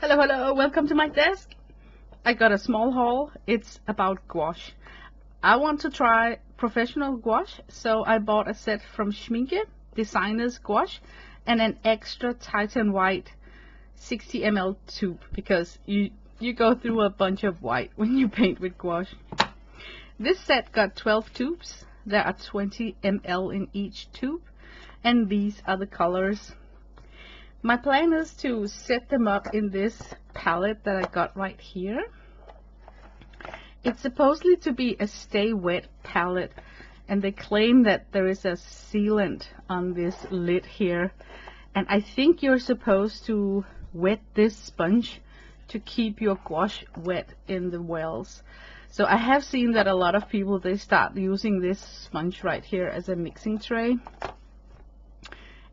Hello, hello, welcome to my desk. I got a small haul. It's about gouache. I want to try professional gouache, so I bought a set from Schmincke, designer's gouache, and an extra Titan white 60 ml tube, because you go through a bunch of white when you paint with gouache. This set got 12 tubes. There are 20 ml in each tube, and these are the colors. My plan is to set them up in this palette that I got right here. It's supposedly to be a stay wet palette, and they claim that there is a sealant on this lid here, and I think you're supposed to wet this sponge to keep your gouache wet in the wells. So I have seen that a lot of people, they start using this sponge right here as a mixing tray.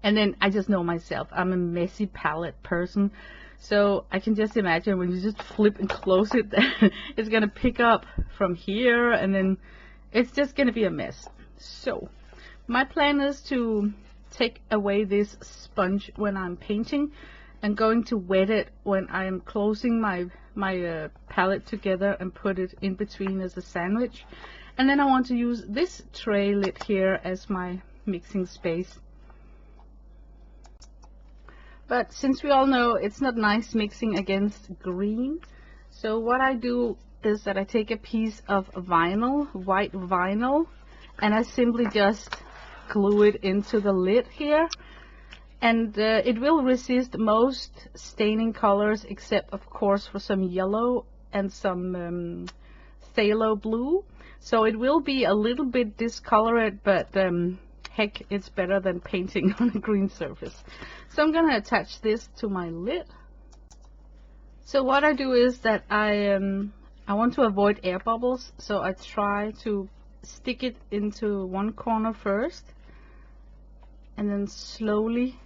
And then I just know myself, I'm a messy palette person, so I can just imagine when you just flip and close it, it's gonna pick up from here, and then it's just gonna be a mess. So my plan is to take away this sponge when I'm painting, and going to wet it when I'm closing my palette together and put it in between as a sandwich. And then I want to use this tray lid here as my mixing space. But since we all know it's not nice mixing against green, so what I do is that I take a piece of vinyl, white vinyl, and I simply just glue it into the lid here. And it will resist most staining colors, except of course for some yellow and some phthalo blue. So it will be a little bit discolored, but heck, it's better than painting on a green surface. So I'm gonna attach this to my lid. So what I do is that I want to avoid air bubbles, so I try to stick it into one corner first, and then slowly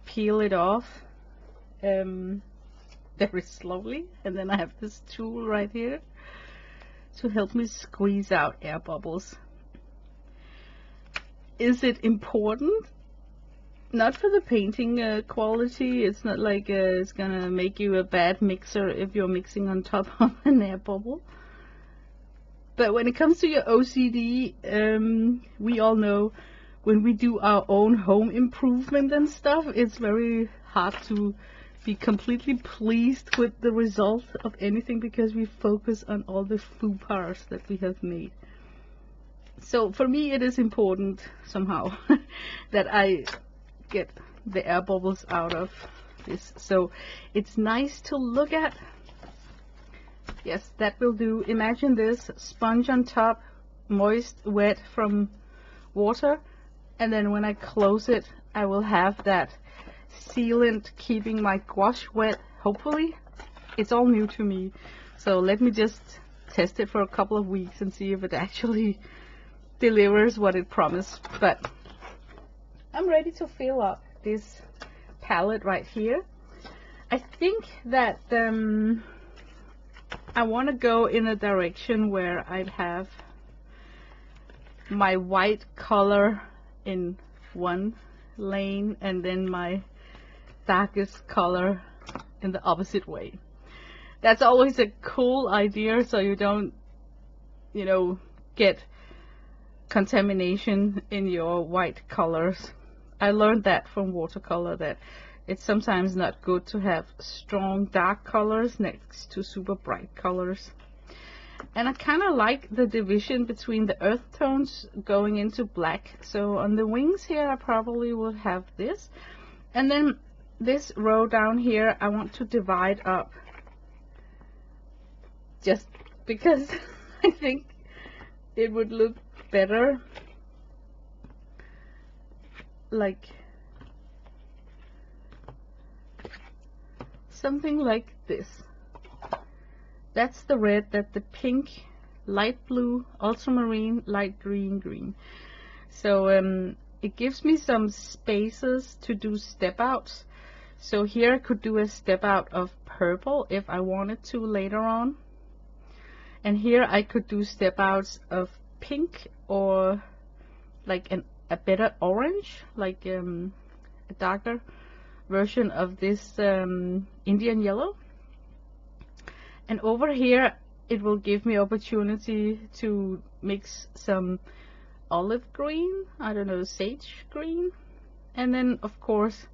peel it off, very slowly. And then I have this tool right here to help me squeeze out air bubbles. Is it important? Not for the painting quality. It's not like it's gonna make you a bad mixer if you're mixing on top of an air bubble. But when it comes to your OCD, we all know when we do our own home improvement and stuff, it's very hard to be completely pleased with the result of anything, because we focus on all the faux pas that we have made. So for me it is important somehow that I get the air bubbles out of this. So it's nice to look at. Yes, that will do. Imagine this sponge on top, moist, wet from water, and then when I close it, I will have that sealant keeping my gouache wet, hopefully. It's all new to me, so let me just test it for a couple of weeks and see if it actually delivers what it promised. But I'm ready to fill up this palette right here. I think that I want to go in a direction where I'd have my white color in one lane and then my darkest color in the opposite way. That's always a cool idea, so you don't, you know, get contamination in your white colors. I learned that from watercolor, that it's sometimes not good to have strong dark colors next to super bright colors. And I kind of like the division between the earth tones going into black. So on the wings here I probably would have this, and then this row down here I want to divide up, just because I think it would look better like something like this. That's the red, that's the pink, light blue, ultramarine, light green, green. So it gives me some spaces to do step outs. So here I could do a step out of purple if I wanted to later on, and here I could do step outs of pink, or like a better orange, like a darker version of this Indian yellow. And over here it will give me opportunity to mix some olive green, I don't know, sage green, and then of course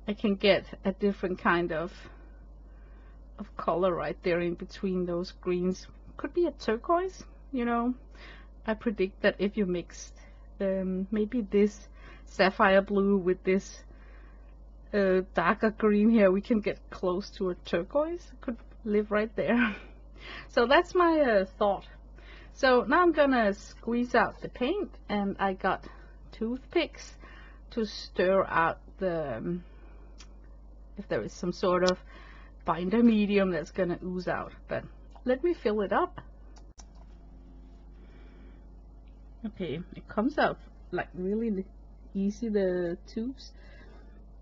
I can get a different kind of color right there in between those greens. Could be a turquoise, you know. I predict that if you mixed maybe this sapphire blue with this darker green here, we can get close to a turquoise. Could live right there. So that's my thought. So now I'm gonna squeeze out the paint, and I got toothpicks to stir out the if there is some sort of binder medium that's gonna ooze out. But let me fill it up. Okay, it comes out like really easy, the tubes.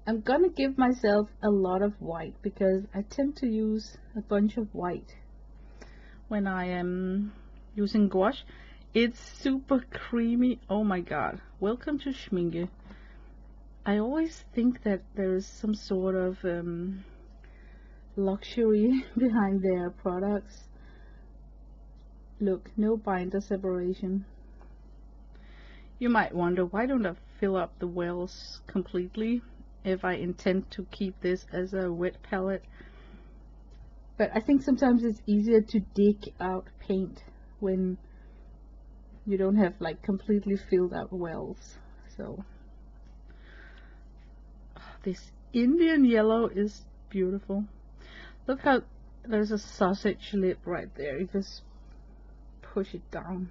I'm gonna give myself a lot of white because I tend to use a bunch of white when I am using gouache. It's super creamy. Oh my god. Welcome to Schmincke. I always think that there is some sort of luxury behind their products. Look, no binder separation. You might wonder, why don't I fill up the wells completely if I intend to keep this as a wet palette? But I think sometimes it's easier to dig out paint when you don't have like completely filled out wells. So this Indian yellow is beautiful. Look how there's a sausage lip right there. You just push it down.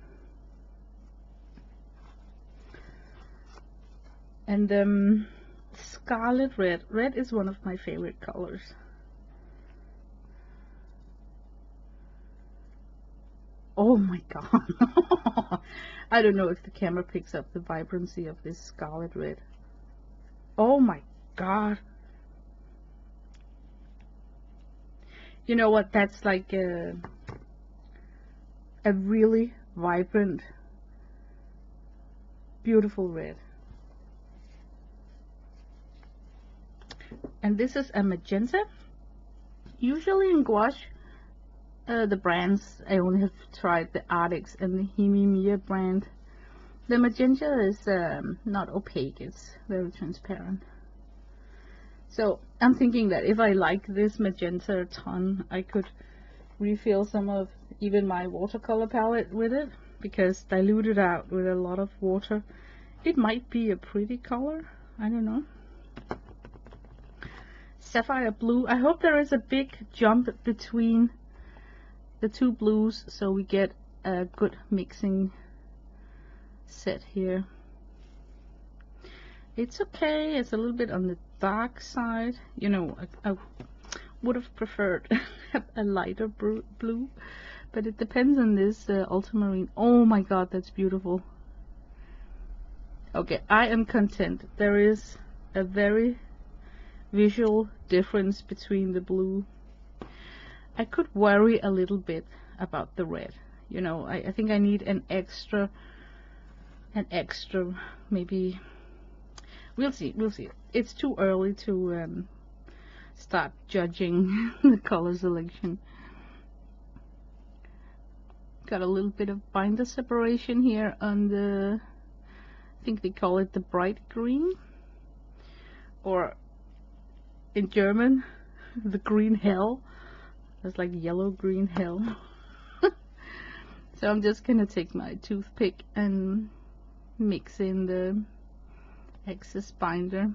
And scarlet red. Red is one of my favorite colors. Oh my god. I don't know if the camera picks up the vibrancy of this scarlet red. Oh my god. You know what? That's like a really vibrant, beautiful red. And this is a magenta. Usually in gouache, the brands, I only have tried the Artix and the Himimia brand. The magenta is not opaque, it's very transparent. So I'm thinking that if I like this magenta a ton, I could refill some of even my watercolor palette with it, because diluted out with a lot of water, it might be a pretty color. I don't know. Sapphire blue. I hope there is a big jump between the two blues so we get a good mixing set here. It's okay, it's a little bit on the dark side. You know, I would have preferred a lighter blue, but it depends on this ultramarine. Oh my god, that's beautiful. Okay, I am content. There is a very visual difference between the blue. I could worry a little bit about the red. You know, I think I need an extra maybe. We'll see. It's too early to start judging the color selection. Got a little bit of binder separation here on the, I think they call it the bright green, or in German, the green hell. It's like yellow green hell. So I'm just gonna take my toothpick and mix in the excess binder.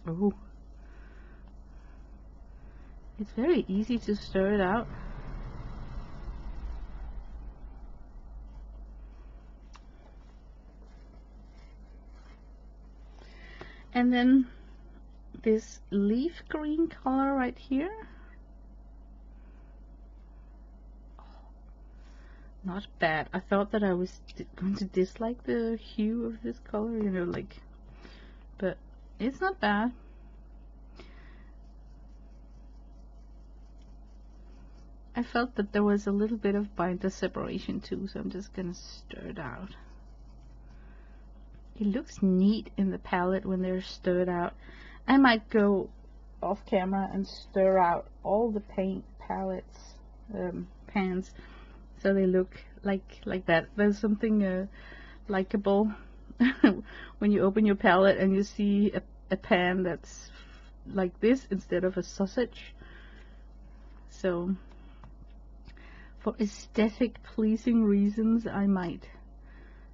Oh, it's very easy to stir it out. And then this leaf green color right here. Not bad. I thought that I was going to dislike the hue of this color, you know, like, but it's not bad. I felt that there was a little bit of binder separation too, so I'm just gonna stir it out. It looks neat in the palette when they're stirred out. I might go off camera and stir out all the paint palettes, pans, so they look like that. There's something likable when you open your palette and you see a pan that's like this instead of a sausage. So for aesthetic pleasing reasons, I might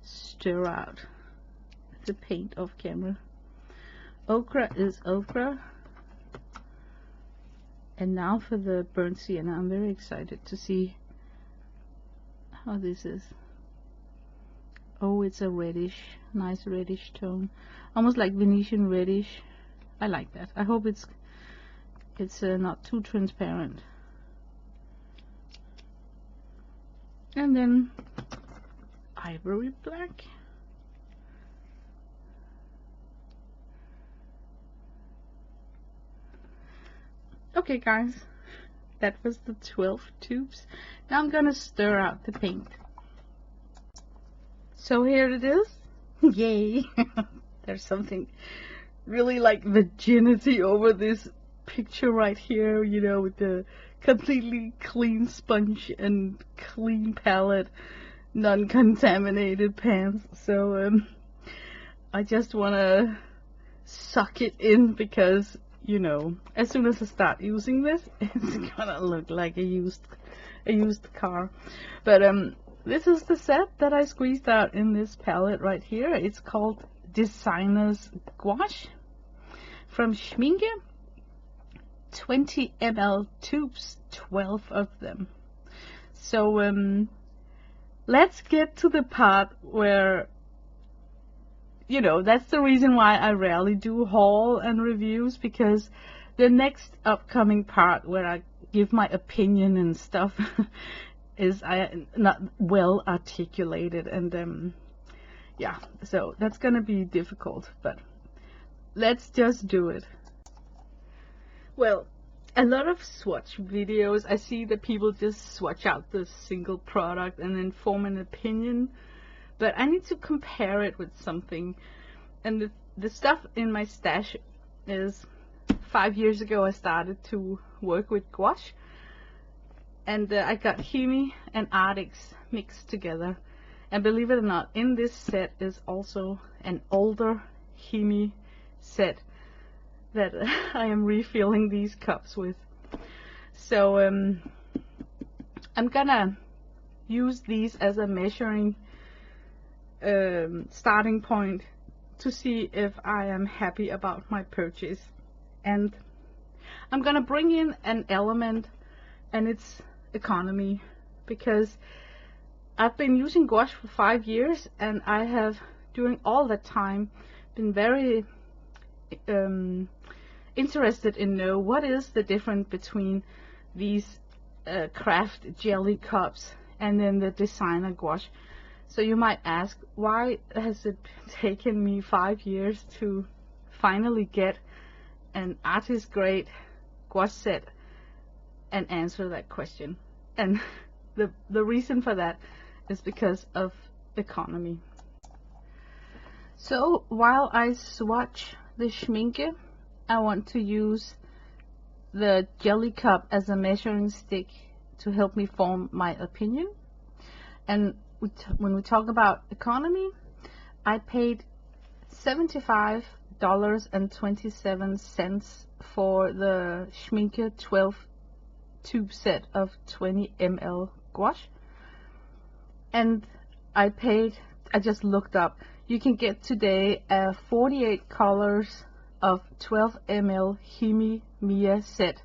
stir out the paint off camera. Ochre is ochre. And now for the burnt sienna. I'm very excited to see how this is. Oh, it's a reddish, nice reddish tone, almost like Venetian reddish. I like that. I hope it's not too transparent. And then ivory black. Okay guys, that was the 12 tubes. Now I'm gonna stir out the paint. So here it is. Yay! There's something really like virginity over this picture right here, you know, with the completely clean sponge and clean palette, non-contaminated pans. So I just wanna suck it in because, you know, as soon as I start using this, it's gonna look like a used car. But this is the set that I squeezed out in this palette right here. It's called Designer's Gouache from Schmincke. 20 ml tubes, 12 of them. So let's get to the part where, you know, that's the reason why I rarely do haul and reviews, because the next upcoming part where I give my opinion and stuff is not well articulated, and yeah, so that's gonna be difficult, but let's just do it. Well, a lot of swatch videos, I see that people just swatch out the single product and then form an opinion, but I need to compare it with something. And the stuff in my stash is 5 years ago I started to work with gouache, and I got Himi and Arctics mixed together, and believe it or not, in this set is also an older Himi set that I am refilling these cups with. So I'm gonna use these as a measuring starting point to see if I am happy about my purchase. And I'm gonna bring in an element, and it's economy, because I've been using gouache for 5 years, and I have during all that time been very interested in know what is the difference between these craft jelly cups and then the designer gouache. So you might ask, why has it taken me 5 years to finally get an artist grade gouache set and answer that question? And the reason for that is because of economy. So while I swatch the Schmincke, I want to use the jelly cup as a measuring stick to help me form my opinion. And when we talk about economy, I paid $75.27 for the Schmincke 12 tube set of 20 ml gouache. And I just looked up, you can get today 48 colors of 12 ml Himi Mia set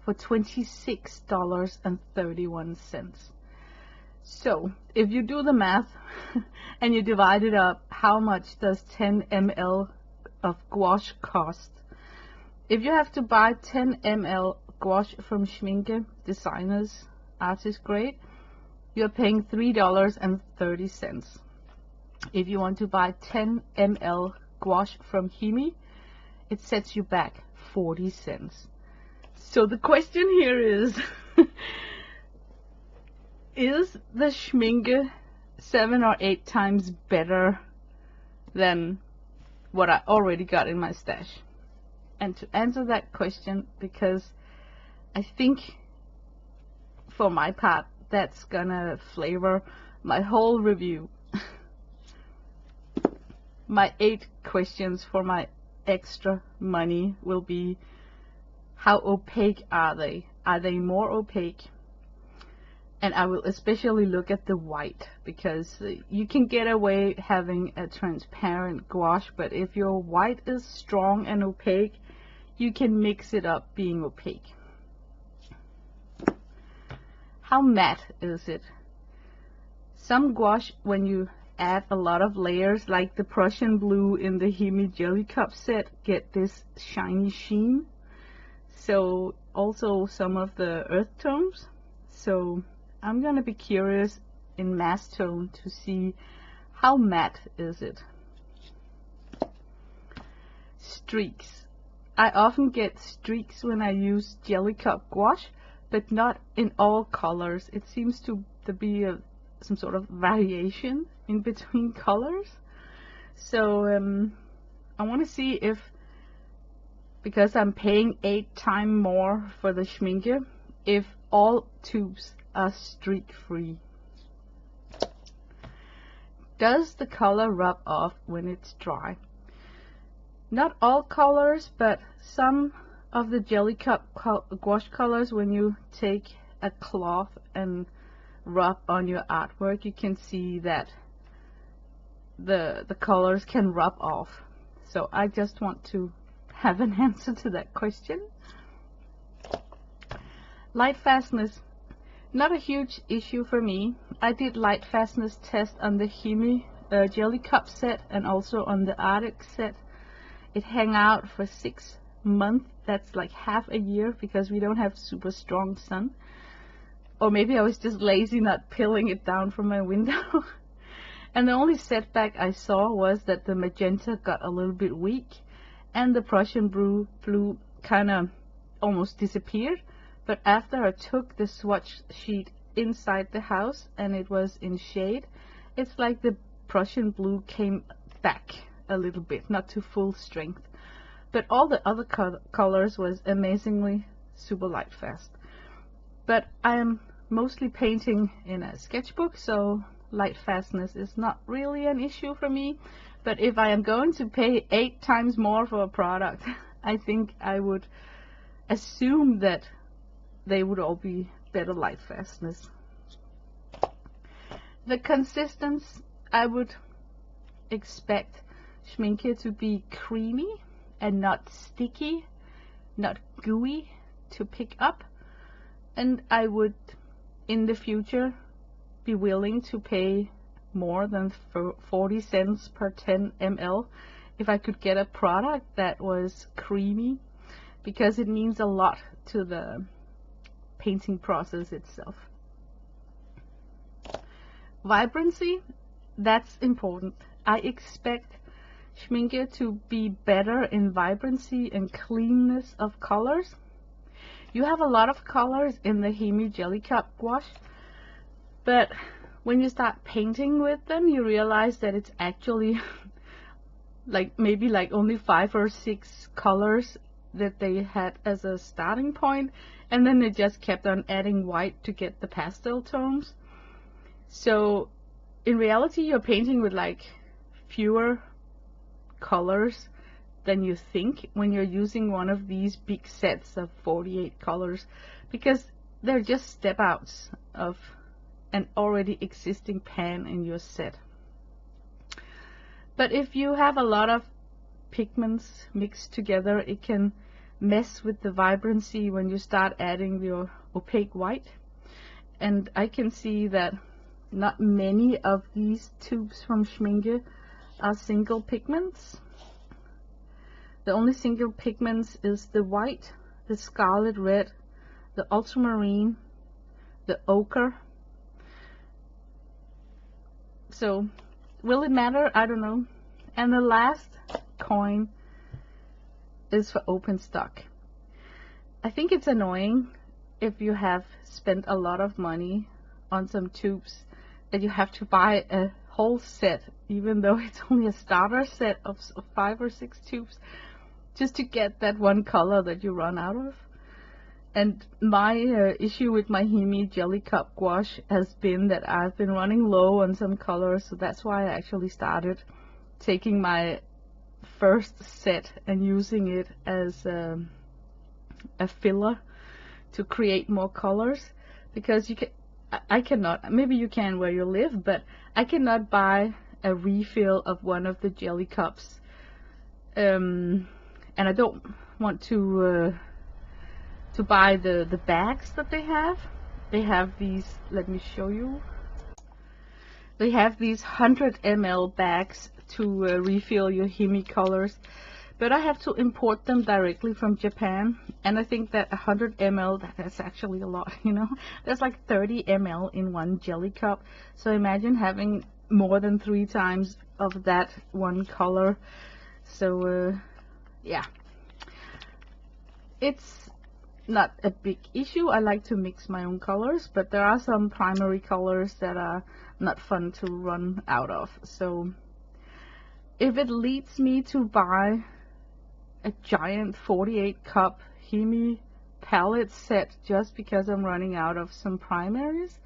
for $26.31. So if you do the math and you divide it up, how much does 10 ml of gouache cost? If you have to buy 10 ml gouache from Schmincke, designers, artist grade, you're paying $3.30. If you want to buy 10 ml gouache from Himi, it sets you back 40 cents. So the question here is, Is the Schmincke 7 or 8 times better than what I already got in my stash? And to answer that question, because I think for my part that's gonna flavor my whole review. My 8 questions for my extra money will be: how opaque are they? Are they more opaque? And I will especially look at the white, because you can get away having a transparent gouache, but if your white is strong and opaque, you can mix it up being opaque. How matte is it? Some gouache, when you add a lot of layers, like the Prussian blue in the Hemi Jelly Cup set, get this shiny sheen. So also some of the earth tones. So I'm gonna be curious in mass tone to see how matte is it. Streaks. I often get streaks when I use Jelly Cup gouache, but not in all colors. It seems to be some sort of variation in between colors. So I want to see if, because I'm paying 8 times more for the Schmincke, if all tubes are streak free. Does the color rub off when it's dry? Not all colors, but some of the Jelly Cup gouache colors, when you take a cloth and rub on your artwork, you can see that the colors can rub off. So I just want to have an answer to that question. Light fastness, not a huge issue for me. I did light fastness test on the Hemi Jelly Cup set and also on the Arctic set. It hung out for 6 months. That's like half a year, because we don't have super strong sun. Or maybe I was just lazy not peeling it down from my window. And the only setback I saw was that the magenta got a little bit weak and the Prussian blue kind of almost disappeared. But after I took the swatch sheet inside the house and it was in shade, it's like the Prussian blue came back a little bit, not to full strength. But all the other colors was amazingly super light fast. But I am mostly painting in a sketchbook, so light fastness is not really an issue for me. But if I am going to pay 8 times more for a product, I think I would assume that they would all be better light fastness. The consistency, I would expect Schmincke to be creamy and not sticky, not gooey to pick up. And I would in the future be willing to pay more than 40 cents per 10 ml if I could get a product that was creamy, because it means a lot to the painting process itself. Vibrancy, that's important. I expect Schmincke to be better in vibrancy and cleanness of colors. You have a lot of colors in the Hemi Jelly Cup gouache, but when you start painting with them, you realize that it's actually maybe only 5 or 6 colors that they had as a starting point, and then they just kept on adding white to get the pastel tones. So in reality, you're painting with fewer colors than you think when you're using one of these big sets of 48 colors, because they're just step outs of an already existing pan in your set. But if you have a lot of pigments mixed together, it can mess with the vibrancy when you start adding your opaque white. And I can see that not many of these tubes from Schmincke are single pigments. The only single pigments is the white, the scarlet red, the ultramarine, the ochre. So will it matter? I don't know. And the last coin is for open stock. I think it's annoying if you have spent a lot of money on some tubes that you have to buy a whole set, even though it's only a starter set of 5 or 6 tubes, just to get that one color that you run out of. And my issue with my Hemi Jelly Cup gouache has been that I've been running low on some colors, so that's why I actually started taking my first set and using it as a filler to create more colors, because I cannot, maybe you can where you live, but I cannot buy a refill of one of the jelly cups, and I don't want to buy the bags that they have. They have these, let me show you. They have these 100 ml bags to refill your Hemi colors, but I have to import them directly from Japan, and I think that 100 ml, that's actually a lot, you know. There's like 30 ml in one jelly cup, so imagine having more than 3 times of that one color. So yeah, it's not a big issue. I like to mix my own colors, but there are some primary colors that are not fun to run out of. So if it leads me to buy a giant 48 cup Hemi palette set just because I'm running out of some primaries,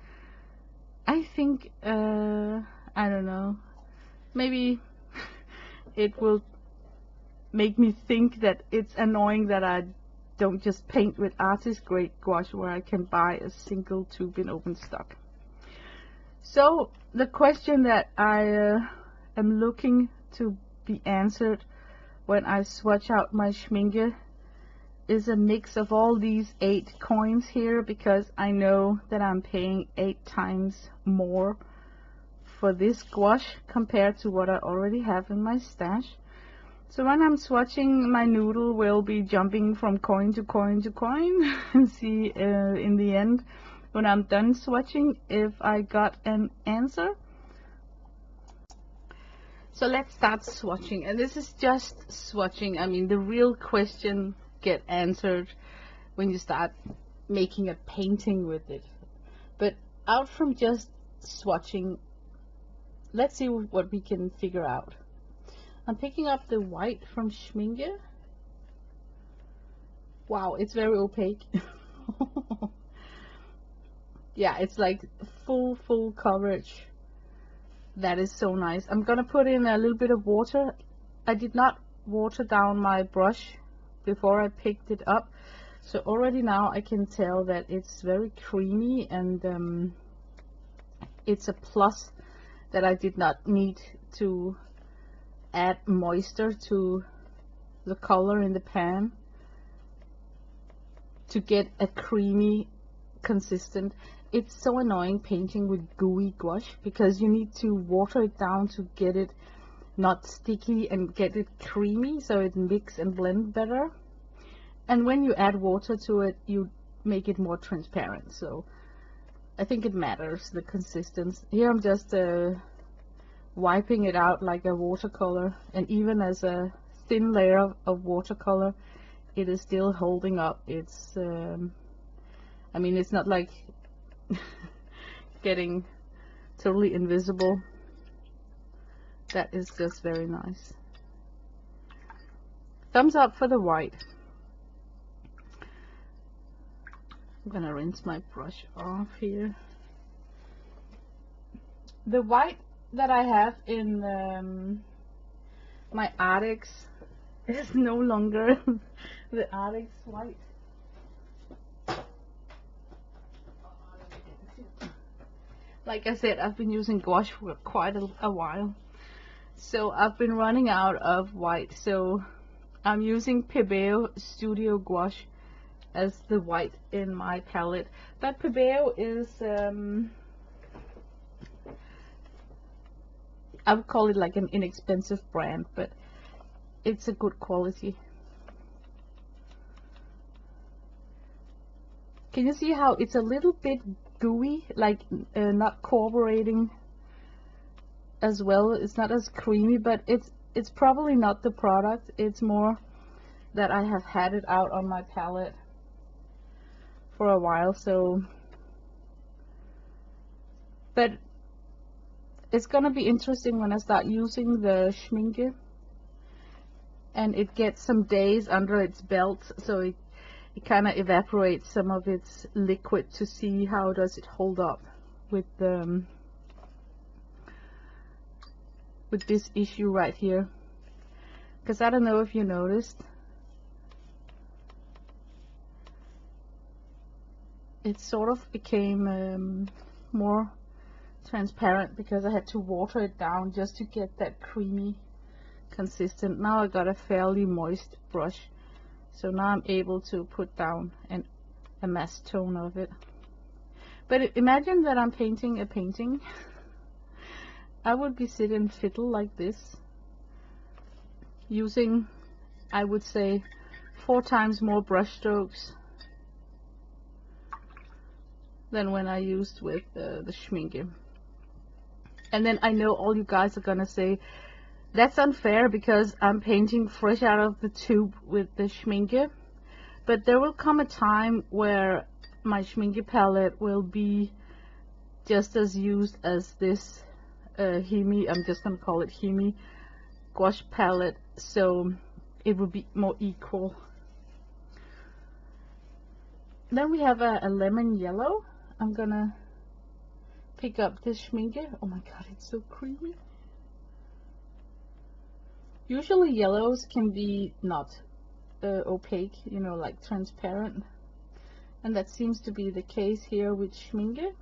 I think I don't know, maybe it will make me think that it's annoying that I don't just paint with artist grade gouache where I can buy a single tube in open stock. So the question that I am looking to be answered when I swatch out my Schmincke is a mix of all these 8 coins here, because I know that I'm paying 8 times more for this gouache compared to what I already have in my stash. So when I'm swatching, my noodle will be jumping from coin to coin to coin and see in the end, when I'm done swatching, if I got an answer. So let's start swatching, and this is just swatching. I mean, the real question get answered when you start making a painting with it. But out from just swatching, let's see what we can figure out. I'm picking up the white from Schmincke. Wow, it's very opaque. Yeah, it's like full coverage. That is so nice. I'm gonna put in a little bit of water. I did not water down my brush before I picked it up, so already now I can tell that it's very creamy, and it's a plus that I did not need to add moisture to the color in the pan to get a creamy consistent. It's so annoying painting with gooey gouache because you need to water it down to get it not sticky and get it creamy so it mix and blend better. And when you add water to it, you make it more transparent. So I think it matters, the consistency. Here I'm just wiping it out like a watercolor, and even as a thin layer of watercolor, it is still holding up. It's I mean, it's not like getting totally invisible. That is just very nice. Thumbs up for the white. I'm gonna rinse my brush off here. The white that I have in my Arctics is no longer the Arctics white. Like I said, I've been using gouache for quite a while, so I've been running out of white, so I'm using Pebeo Studio Gouache as the white in my palette. But Pebeo is I would call it like an inexpensive brand, but it's a good quality. Can you see how it's a little bit gooey, like not cooperating as well? It's not as creamy, but it's probably not the product. It's more that I have had it out on my palette for a while, so But it's gonna be interesting when I start using the Schmincke and it gets some days under its belt, so it kind of evaporates some of its liquid, to see how does it hold up with this issue right here. Because I don't know if you noticed, it sort of became more transparent because I had to water it down just to get that creamy consistent. Now I got a fairly moist brush, so now I'm able to put down a mass tone of it. But imagine that I'm painting a painting. I would be sitting fiddle like this, using, I would say, 4 times more brush strokes than when I used with the Schmincke. And then I know all you guys are gonna say, that's unfair because I'm painting fresh out of the tube with the Schmincke. But there will come a time where my Schmincke palette will be just as used as this Hemi, I'm just gonna call it Hemi gouache palette, so it will be more equal. Then we have a lemon yellow. I'm gonna pick up this Schmincke. Oh my god, it's so creamy. Usually yellows can be not opaque, you know, like transparent, and that seems to be the case here with Schmincke.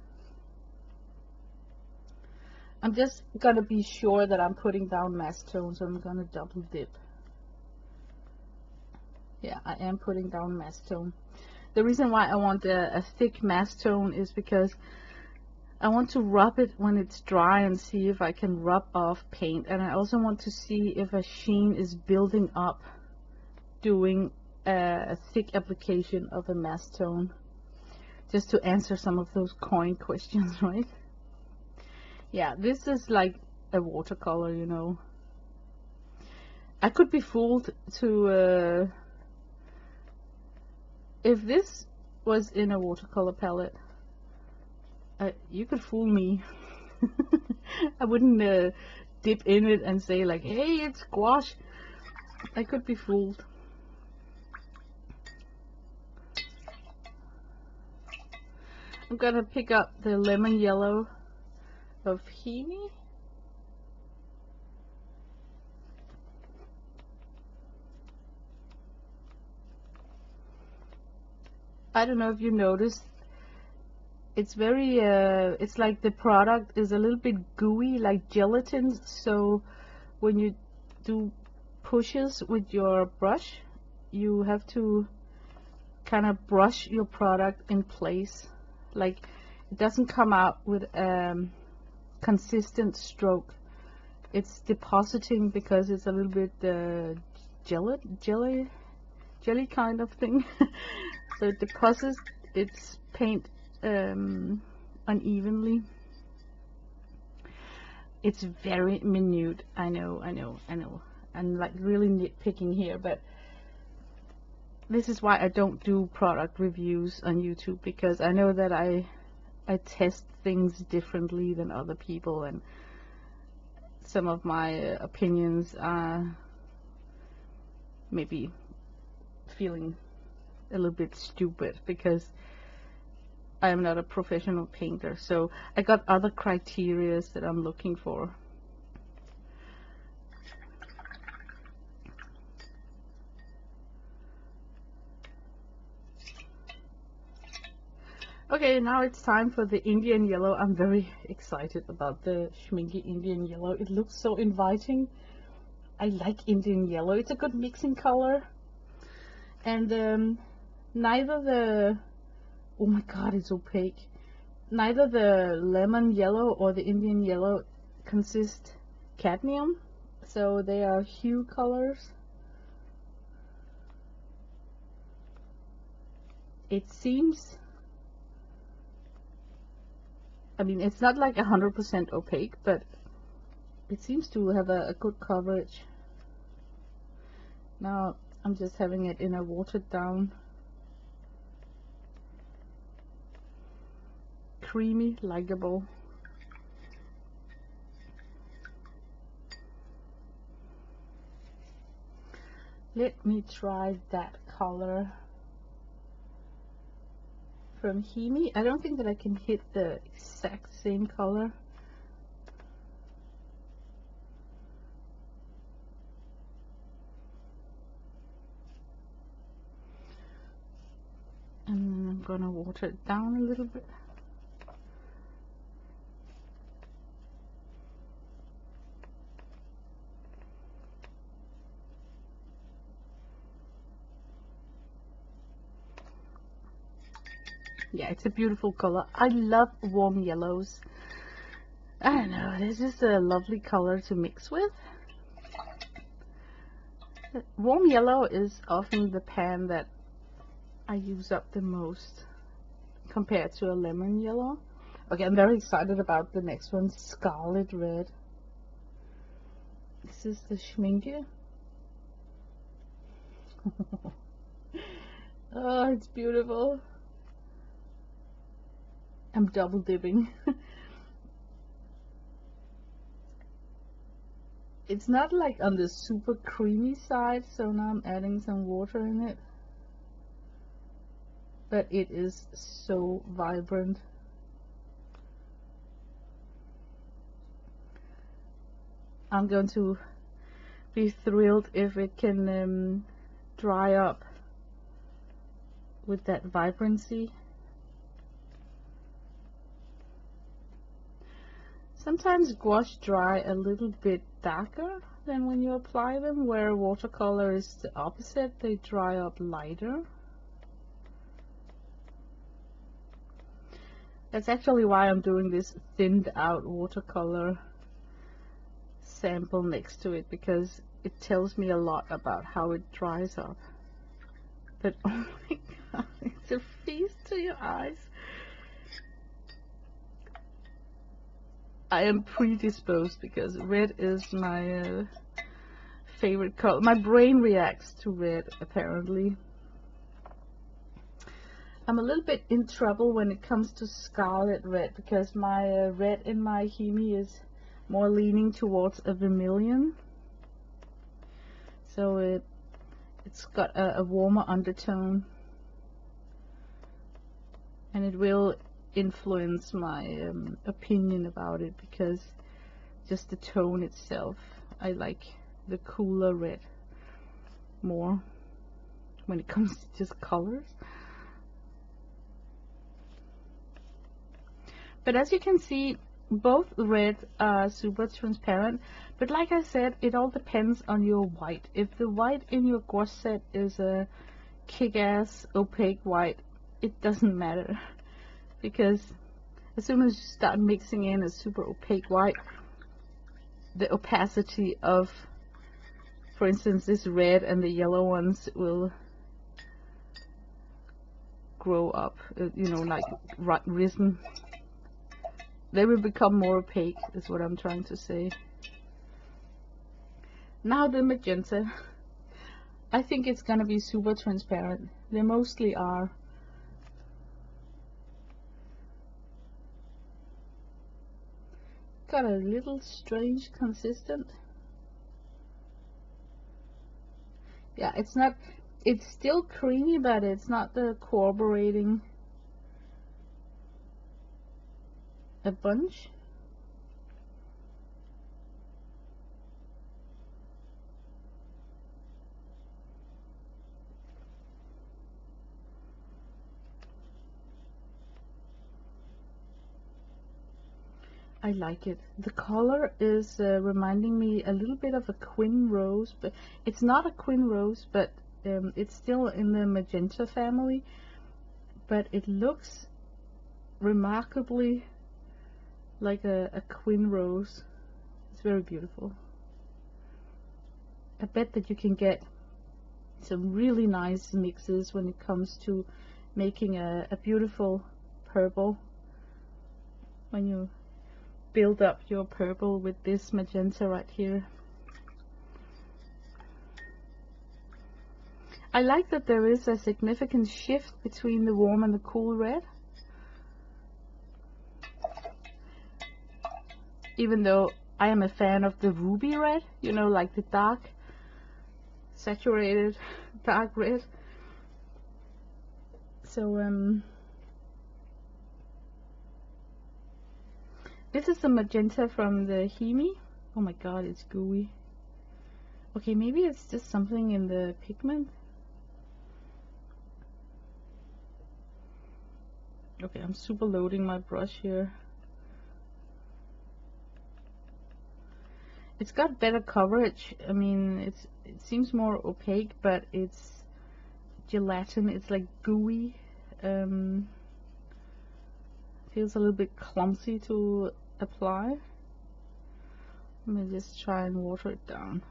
I'm just gonna be sure that I'm putting down mass tone, so I'm gonna double dip. Yeah, I am putting down mass tone. The reason why I want a thick mass tone is because I want to rub it when it's dry and see if I can rub off paint, and I also want to see if a sheen is building up doing a thick application of a mass tone, just to answer some of those coin questions, right? Yeah, this is like a watercolor, you know. I could be fooled to if this was in a watercolor palette, you could fool me. I wouldn't dip in it and say like, hey, it's gouache. I could be fooled. I'm gonna pick up the lemon yellow of Hemi. I don't know if you noticed, it's very it's like the product is a little bit gooey, like gelatin, so when you do pushes with your brush, you have to kind of brush your product in place, like it doesn't come out with consistent stroke. It's depositing because it's a little bit jelly kind of thing. So it deposits its paint unevenly. It's very minute. I know. I'm like really nitpicking here, but this is why I don't do product reviews on YouTube, because I know that I test things differently than other people, and some of my opinions are maybe feeling a little bit stupid because I am not a professional painter, so I got other criteria that I'm looking for. Okay, now it's time for the Indian yellow. I'm very excited about the Schmincke Indian yellow. It looks so inviting. I like Indian yellow. It's a good mixing color. And neither the, oh my god, it's opaque. Neither the lemon yellow or the Indian yellow consist cadmium, so they are hue colors. It seems, I mean, it's not like 100% opaque, but it seems to have a good coverage. Now I'm just having it in a watered down, creamy, likable Let me try that color from Himi. I don't think that I can hit the exact same color. And then I'm gonna water it down a little bit. Yeah, it's a beautiful color. I love warm yellows. I don't know, this is a lovely color to mix with. Warm yellow is often the pan that I use up the most compared to a lemon yellow. Okay, I'm very excited about the next one, scarlet red. This is the Schmincke. Oh, it's beautiful. I'm double dipping. It's not like on the super creamy side, so now I'm adding some water in it. But it is so vibrant. I'm going to be thrilled if it can dry up with that vibrancy. Sometimes gouache dry a little bit darker than when you apply them, where watercolor is the opposite, they dry up lighter. That's actually why I'm doing this thinned out watercolor sample next to it, because it tells me a lot about how it dries up. But oh my god, it's a feast to your eyes. I am predisposed because red is my favorite color. My brain reacts to red, apparently. I'm a little bit in trouble when it comes to scarlet red, because my red in my Himi is more leaning towards a vermilion. So it's got a warmer undertone. And it will influence my opinion about it, because just the tone itself, I like the cooler red more when it comes to just colors. But as you can see, both red are super transparent, but like I said, it all depends on your white. If the white in your gouache set is a kick-ass opaque white, it doesn't matter, because as soon as you start mixing in a super opaque white, the opacity of, for instance, this red and the yellow ones will grow up, you know, like risen. They will become more opaque, is what I'm trying to say. Now the magenta. I think it's gonna be super transparent. They mostly are. Got a little strange consistent. Yeah, it's not, it's still creamy, but it's not the cooperating a bunch. I like it. The color is reminding me a little bit of a quin rose, but it's not a quin rose, but it's still in the magenta family, but it looks remarkably like a quin rose. It's very beautiful. I bet that you can get some really nice mixes when it comes to making a beautiful purple, when you build up your purple with this magenta right here. I like that there is a significant shift between the warm and the cool red, even though I am a fan of the ruby red, you know, like the dark saturated dark red. So this is the magenta from the Hemi. Oh my god, it's gooey. Okay, maybe it's just something in the pigment. Okay, I'm super loading my brush here. It's got better coverage. I mean, it seems more opaque, but it's gelatin. It's like gooey. Feels a little bit clumsy to apply. Let me just try and water it down.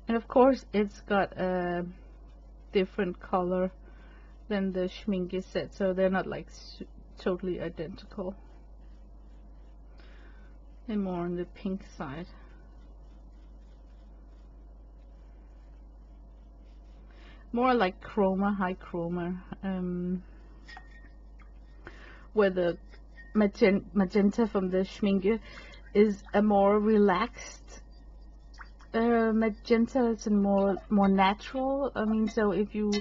And of course, it's got a different color than the Schmincke set, so they're not like totally identical. And more on the pink side. More like chroma, high chroma, where the magenta from the Schmincke is a more relaxed magenta. It's a more natural. I mean, so if you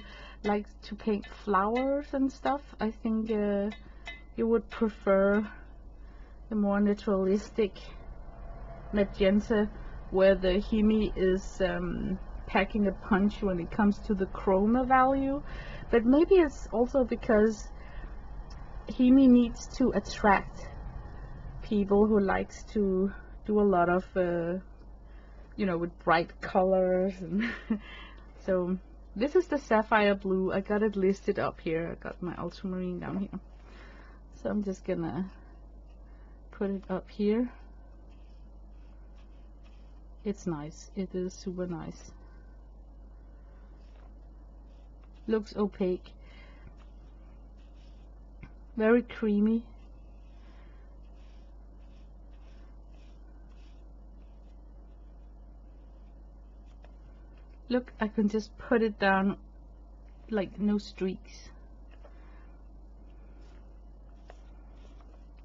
like to paint flowers and stuff, I think you would prefer the more naturalistic magenta, where the Hemi is packing a punch when it comes to the chroma value. But maybe it's also because Hemi needs to attract people who likes to do a lot of you know, with bright colors. And so this is the sapphire blue. I got it listed up here. I got my ultramarine down here, so I'm just gonna put it up here. It's nice. It is super nice. Looks opaque, very creamy. Look, I can just put it down like no streaks.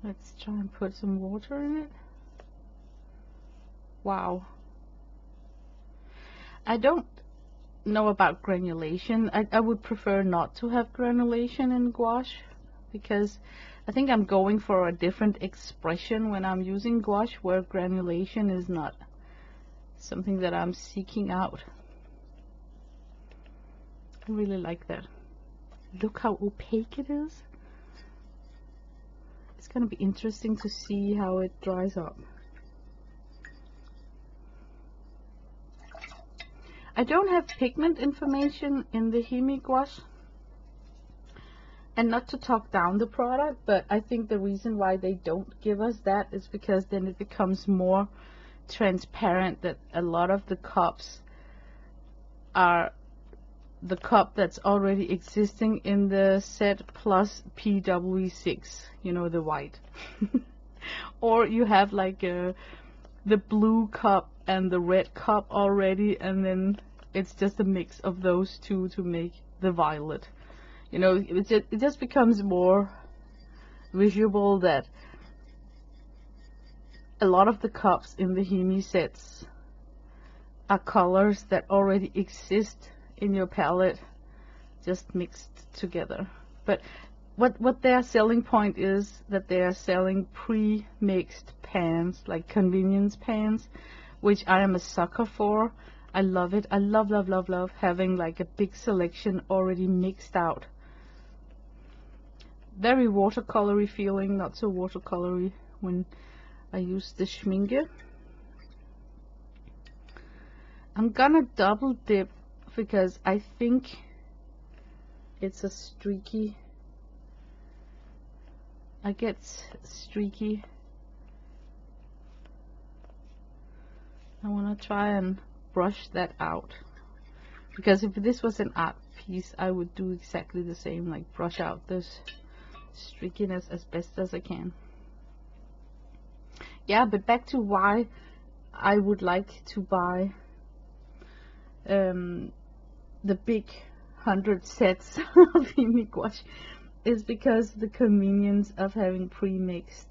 Let's try and put some water in it. Wow. I don't know about granulation. I would prefer not to have granulation in gouache, because I think I'm going for a different expression when I'm using gouache, where granulation is not something that I'm seeking out. I really like that. Look how opaque it is. It's gonna be interesting to see how it dries up. I don't have pigment information in the Hemi gouache, and not to talk down the product, but I think the reason why they don't give us that is because then it becomes more transparent that a lot of the cups are the cup that's already existing in the set plus PW6, you know, the white. Or you have like the blue cup and the red cup already, and then it's just a mix of those two to make the violet. You know, it just becomes more visual that a lot of the cups in the Hemi sets are colors that already exist in your palette, just mixed together. But what their selling point is that they are selling pre-mixed pans, like convenience pans, which I am a sucker for. I love it. I love having like a big selection already mixed out. Very watercolory feeling, not so watercolory when I use the Schmincke. I'm gonna double dip because I think it's a streaky. I get streaky. I want to try and brush that out, because if this was an art piece I would do exactly the same, like brush out this streakiness as best as I can. Yeah, but back to why I would like to buy the big 100 sets of Hemi gouache is because the convenience of having pre-mixed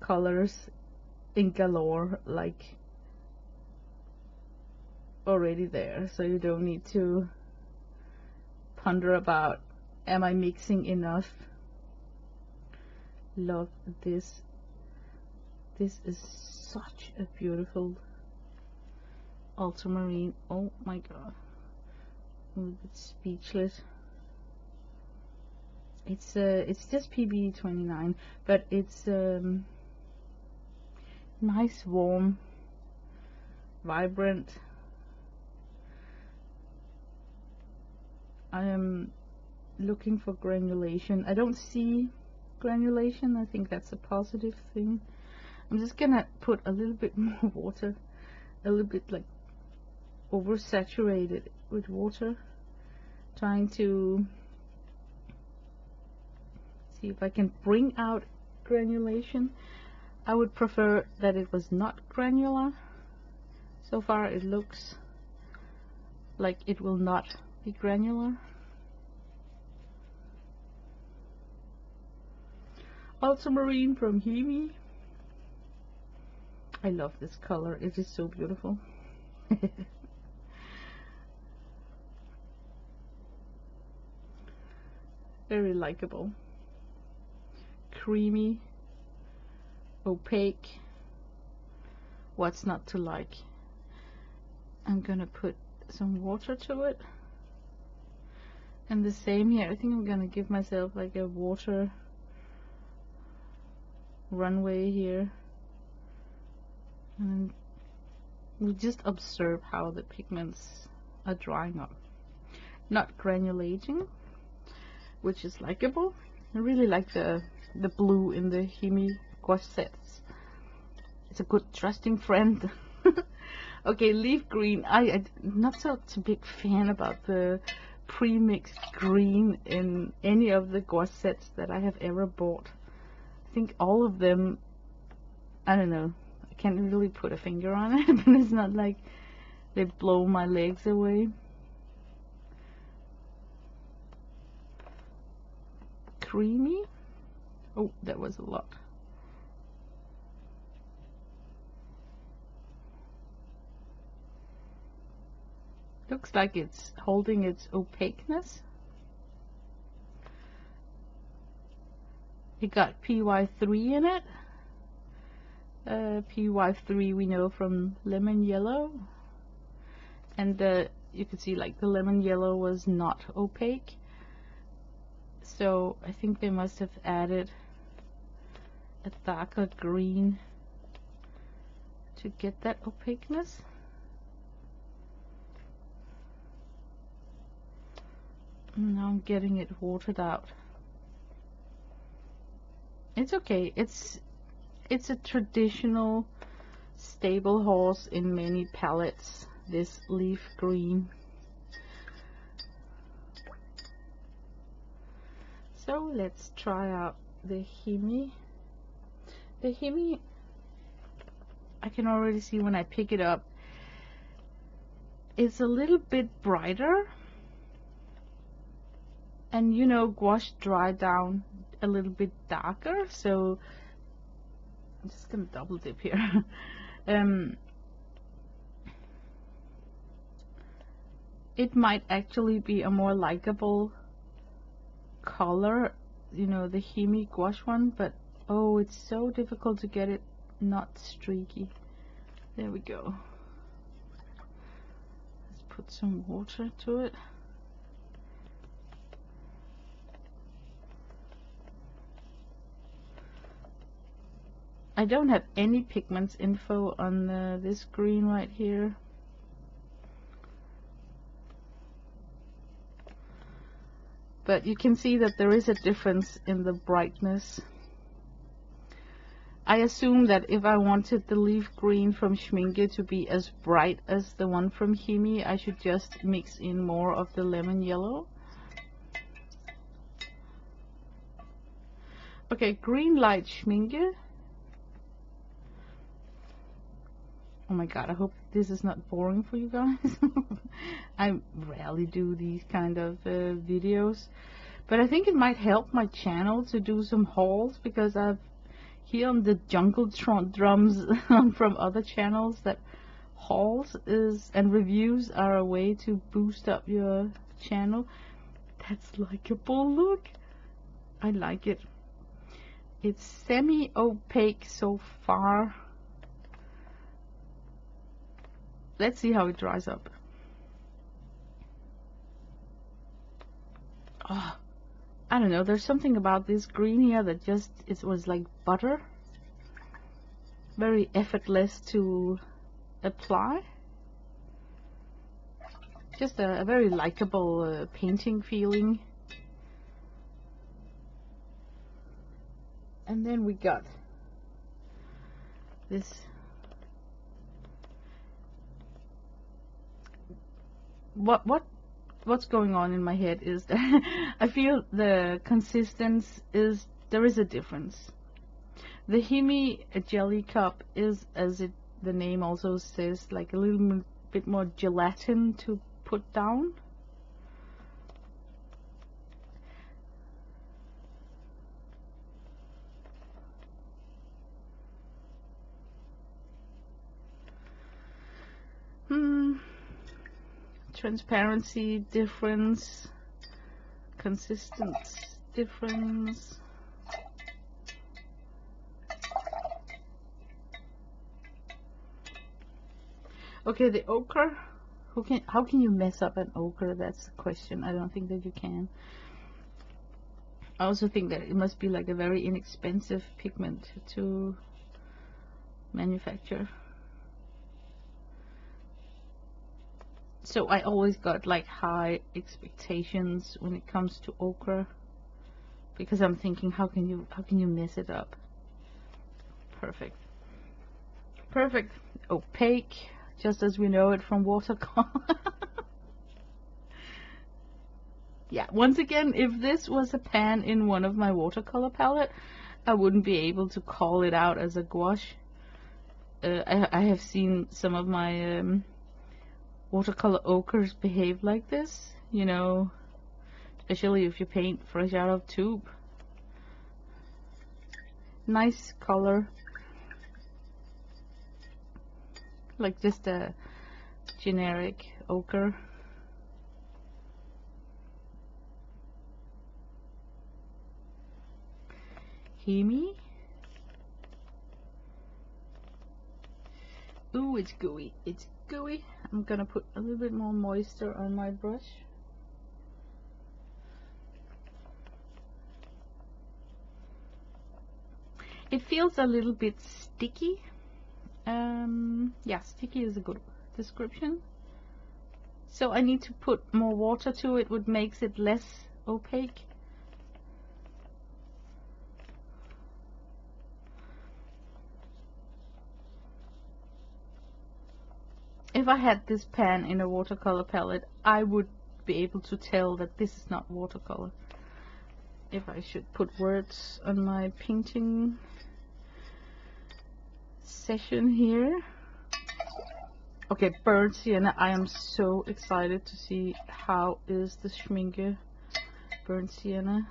colors in galore, like already there, so you don't need to ponder about, am I mixing enough? Love this. This is such a beautiful ultramarine. Oh my god, I'm a bit speechless. It's just PB29, but it's nice, warm, vibrant. I am looking for granulation. I don't see granulation. I think that's a positive thing. I'm just gonna put a little bit more water, a little bit like oversaturated with water, trying to see if I can bring out granulation. I would prefer that it was not granular. So far it looks like it will not be granular. Ultramarine from Hemi. I love this color, it is so beautiful. Very likable. Creamy, opaque. What's not to like? I'm gonna put some water to it. And the same here. I think I'm gonna give myself like a water runway here. And we just observe how the pigments are drying up. Not granulating, which is likable. I really like the blue in the Hemi gouache sets. It's a good trusting friend. Okay, leaf green. I'm not such a big fan about the pre-mixed green in any of the gouache sets that I have ever bought. I think all of them, I don't know, I can't really put a finger on it, but it's not like they blow my legs away. Creamy. Oh, that was a lot. Looks like it's holding its opaqueness. It got PY3 in it. PY3 we know from lemon yellow. And you can see like the lemon yellow was not opaque. So I think they must have added a darker green to get that opaqueness. And now I'm getting it watered out. It's okay. It's a traditional stable horse in many palettes, this leaf green. So let's try out the Hemi. The Hemi, I can already see when I pick it up, it's a little bit brighter. And you know, gouache dry down a little bit darker, so I'm just gonna double dip here. It might actually be a more likable color, you know, the Hemi gouache one, but oh, it's so difficult to get it not streaky. There we go. Let's put some water to it. I don't have any pigments info on this green right here. But you can see that there is a difference in the brightness. I assume that if I wanted the leaf green from Schmincke to be as bright as the one from Hemi, I should just mix in more of the lemon yellow. Okay, green light Schmincke. Oh my god, I hope this is not boring for you guys. I rarely do these kind of videos, but I think it might help my channel to do some hauls, because I've here on the jungle drums from other channels that hauls and reviews are a way to boost up your channel. That's likable. Look, I like it. It's semi-opaque so far. Let's see how it dries up. Oh, I don't know, there's something about this green here that just, it was like butter. Very effortless to apply. Just a very likable painting feeling. And then we got this. What's going on in my head is that I feel the consistency is, there is a difference. The Himi jelly cup is, as the name also says, like a little bit more gelatin to put down. Transparency difference, consistency difference. Okay, the ochre. How can you mess up an ochre? That's the question. I don't think that you can. I also think that it must be like a very inexpensive pigment to manufacture. So I always got like high expectations when it comes to ochre, because I'm thinking, how can you mess it up? Perfect. Perfect. Opaque, just as we know it from watercolor. Yeah, once again, if this was a pan in one of my watercolor palette, I wouldn't be able to call it out as a gouache. I have seen some of my watercolor ochres behave like this, you know, especially if you paint fresh out of tube. Nice color, like just a generic ochre. Himi. Ooh, it's gooey. It's gooey. I'm gonna put a little bit more moisture on my brush. It feels a little bit sticky. Yeah, sticky is a good description. So I need to put more water to it, which makes it less opaque. If I had this pan in a watercolor palette, I would be able to tell that this is not watercolor. If I should put words on my painting session here. Okay, burnt sienna. I am so excited to see how is the Schmincke burnt sienna.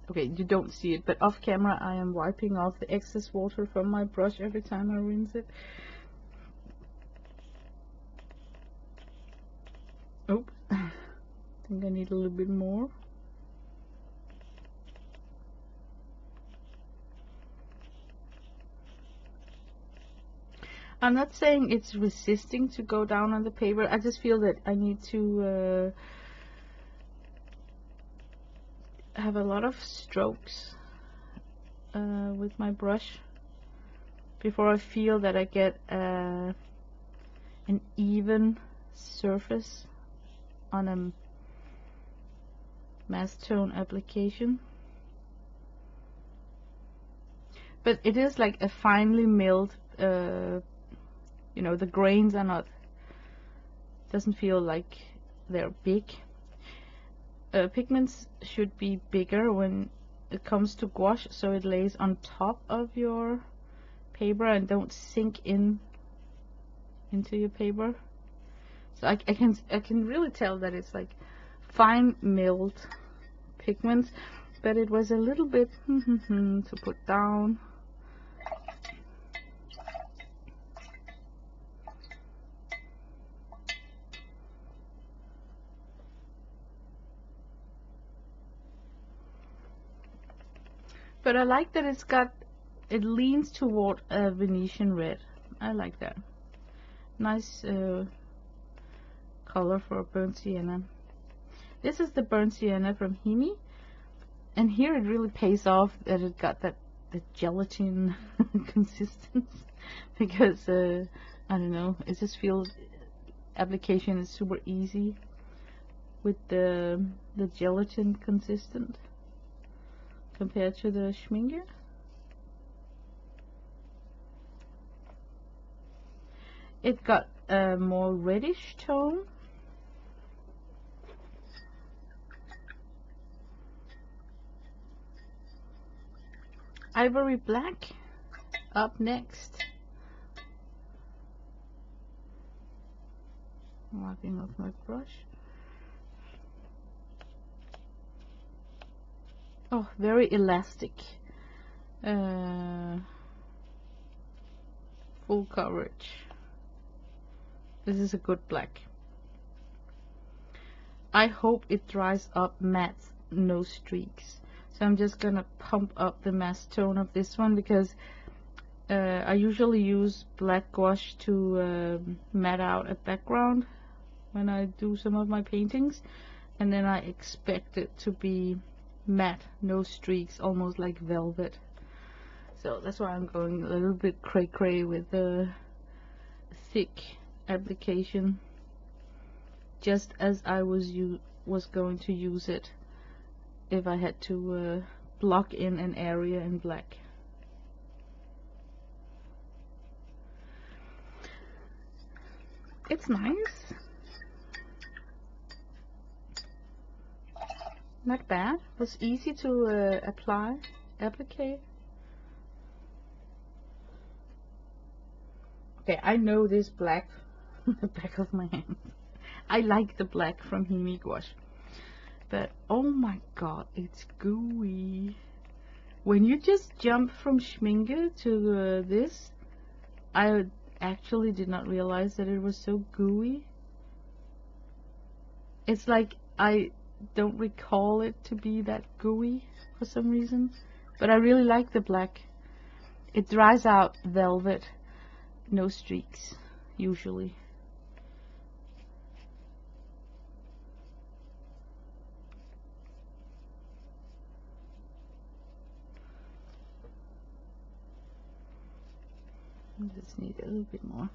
Okay, you don't see it, but off camera I am wiping off the excess water from my brush every time I rinse it. Oh, I think I need a little bit more. I'm not saying it's resisting to go down on the paper. I just feel that I need to have a lot of strokes with my brush before I feel that I get an even surface on a mass tone application. But it is like a finely milled, you know, the grains are not, doesn't feel like they're big. Pigments should be bigger when it comes to gouache, so it lays on top of your paper and don't sink into your paper. So I can really tell that it's like fine milled pigments. but it was a little bit to put down. But I like that it leans toward a Venetian red. I like that. Nice color for burnt sienna. This is the burnt sienna from Himi, and here it really pays off that it got the gelatin consistency, because I don't know, it just feels application is super easy with the gelatin consistent compared to the Schmincke. It got a more reddish tone. Ivory black up next. Wiping off my brush. Oh, very elastic. Full coverage. This is a good black. I hope it dries up matte, no streaks. So I'm just gonna pump up the mass tone of this one, because I usually use black gouache to matte out a background when I do some of my paintings, and then I expect it to be matte, no streaks, almost like velvet. So that's why I'm going a little bit cray-cray with the thick application, just as I was going to use it if I had to block in an area in black. It's nice. Not bad. It was easy to applicate. Okay, I know this black on the back of my hand. I like the black from Himi gouache. But oh my god, it's gooey. When you just jump from Schmincke to this, I actually did not realize that it was so gooey. It's like I don't recall it to be that gooey for some reason. But I really like the black. It dries out velvet, no streaks, usually. I just need a little bit more.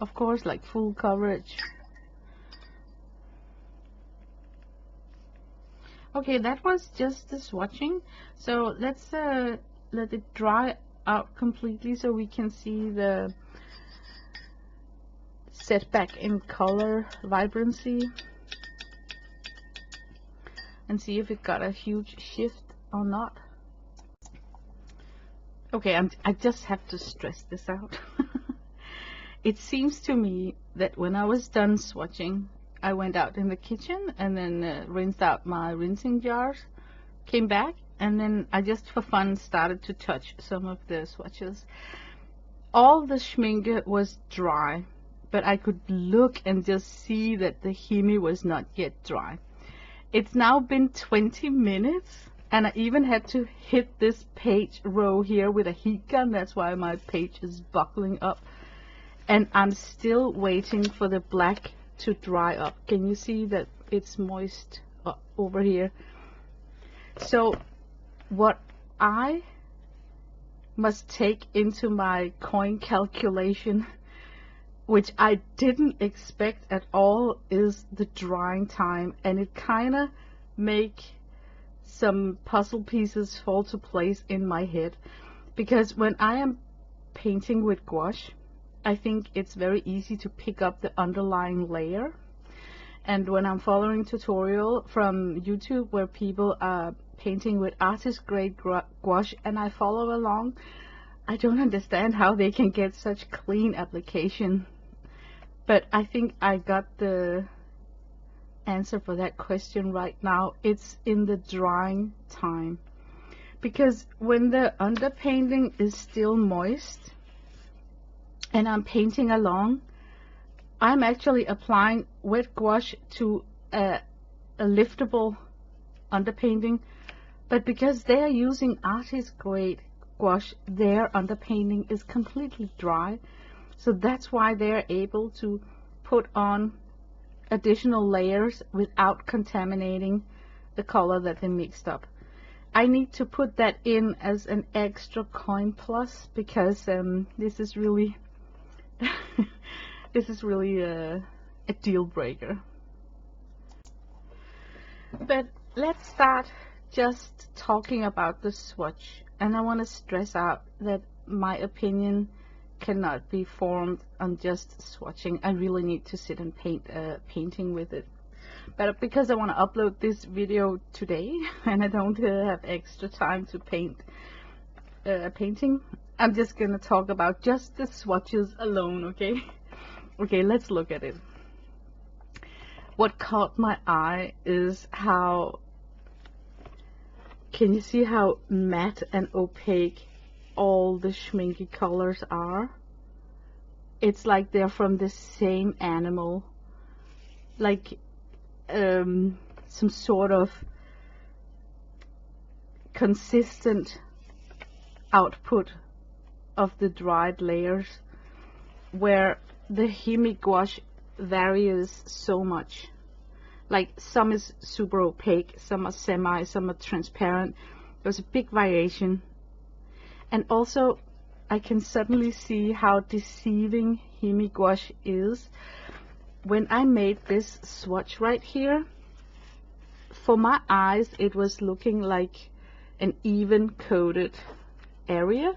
Of course, like full coverage. Okay, that was just the swatching. So let's let it dry out completely so we can see the setback in color vibrancy, and see if it got a huge shift or not. Okay, I just have to stress this out. It seems to me that when I was done swatching, I went out in the kitchen and then rinsed out my rinsing jars, came back, and then I just for fun started to touch some of the swatches. All the Schmincke was dry, but I could look and just see that the Himi was not yet dry. It's now been 20 minutes, and I even had to hit this page row here with a heat gun. That's why my page is buckling up. And I'm still waiting for the black to dry up. Can you see that it's moist over here? So what I must take into my coin calculation, which I didn't expect at all, is the drying time. And it kind of make some puzzle pieces fall to place in my head. Because when I am painting with gouache, I think it's very easy to pick up the underlying layer. And when I'm following tutorial from YouTube where people are painting with artist grade gouache and I follow along, I don't understand how they can get such clean application. But I think I got the answer for that question right now. It's in the drying time. Because when the underpainting is still moist and I'm painting along, I'm actually applying wet gouache to a liftable underpainting. But because they are using artist grade gouache, their underpainting is completely dry. So that's why they're able to put on additional layers without contaminating the color that they mixed up. I need to put that in as an extra coin plus because this is really this is really a deal breaker. But let's start just talking about the swatch, and I want to stress out that my opinion cannot be formed on just swatching. I really need to sit and paint painting with it. But because I want to upload this video today and I don't have extra time to paint painting, I'm just gonna talk about just the swatches alone, okay? Okay, let's look at it. What caught my eye is how, can you see how matte and opaque all the Schmincke colors are? It's like they're from the same animal, like some sort of consistent output of the dried layers, where the Schmincke gouache varies so much. Like some is super opaque, some are semi, some are transparent. There's a big variation. And also I can suddenly see how deceiving Schmincke gouache is. When I made this swatch right here, for my eyes it was looking like an even coated area,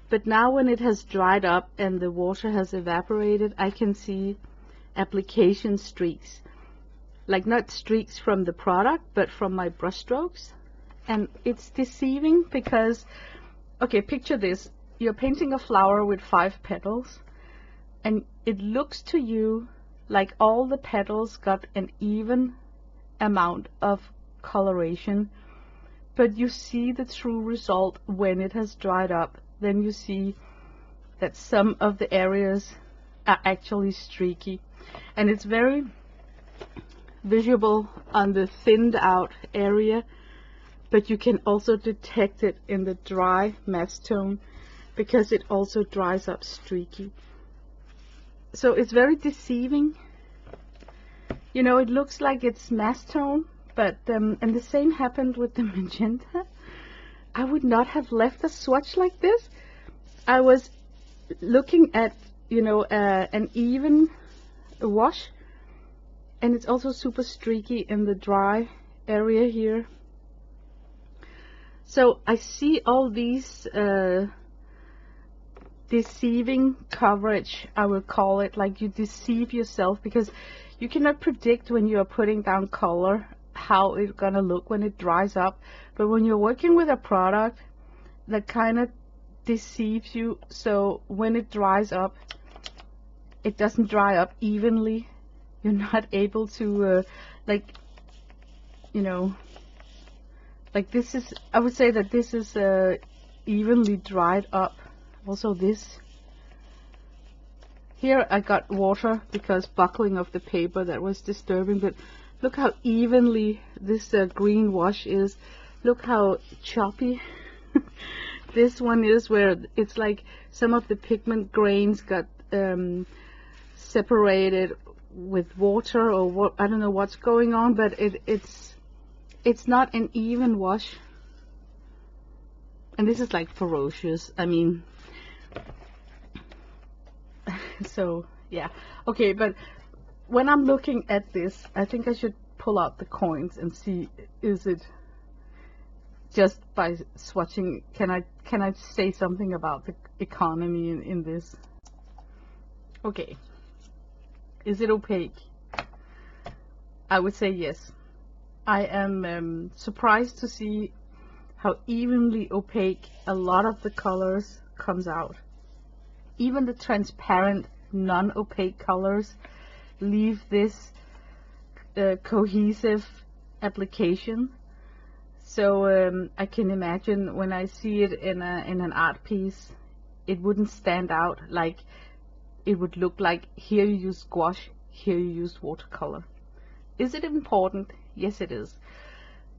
but now when it has dried up and the water has evaporated, I can see application streaks, like not streaks from the product but from my brush strokes. And it's deceiving because, okay, picture this: you're painting a flower with 5 petals and it looks to you like all the petals got an even amount of coloration, but you see the true result when it has dried up. Then you see that some of the areas are actually streaky, and it's very visible on the thinned out area, but you can also detect it in the dry mass tone because it also dries up streaky. So it's very deceiving. You know, it looks like it's mass tone, but and the same happened with the magenta. I would not have left a swatch like this. I was looking at, you know, an even wash, and it's also super streaky in the dry area here. So I see all these deceiving coverage, I will call it. Like, you deceive yourself because you cannot predict when you are putting down color how it's gonna look when it dries up. But when you're working with a product, that kind of deceives you. So when it dries up, it doesn't dry up evenly. You're not able to like, you know, like this is, I would say that this is evenly dried up. Also this here, I got water because buckling of the paper, that was disturbing. But look how evenly this green wash is. Look how choppy this one is, where it's like some of the pigment grains got separated with water, or what, I don't know what's going on, but it's not an even wash. And this is like ferocious, I mean. So yeah, okay, but when I'm looking at this, I think I should pull out the coins and see, is it just by swatching, can I say something about the economy in this? Okay, is it opaque? I would say yes. I am surprised to see how evenly opaque a lot of the colors comes out. Even the transparent non-opaque colors leave this cohesive application. So I can imagine when I see it in an art piece, it wouldn't stand out. Like, it would look like here you use gouache, here you use watercolor. Is it important? Yes, it is.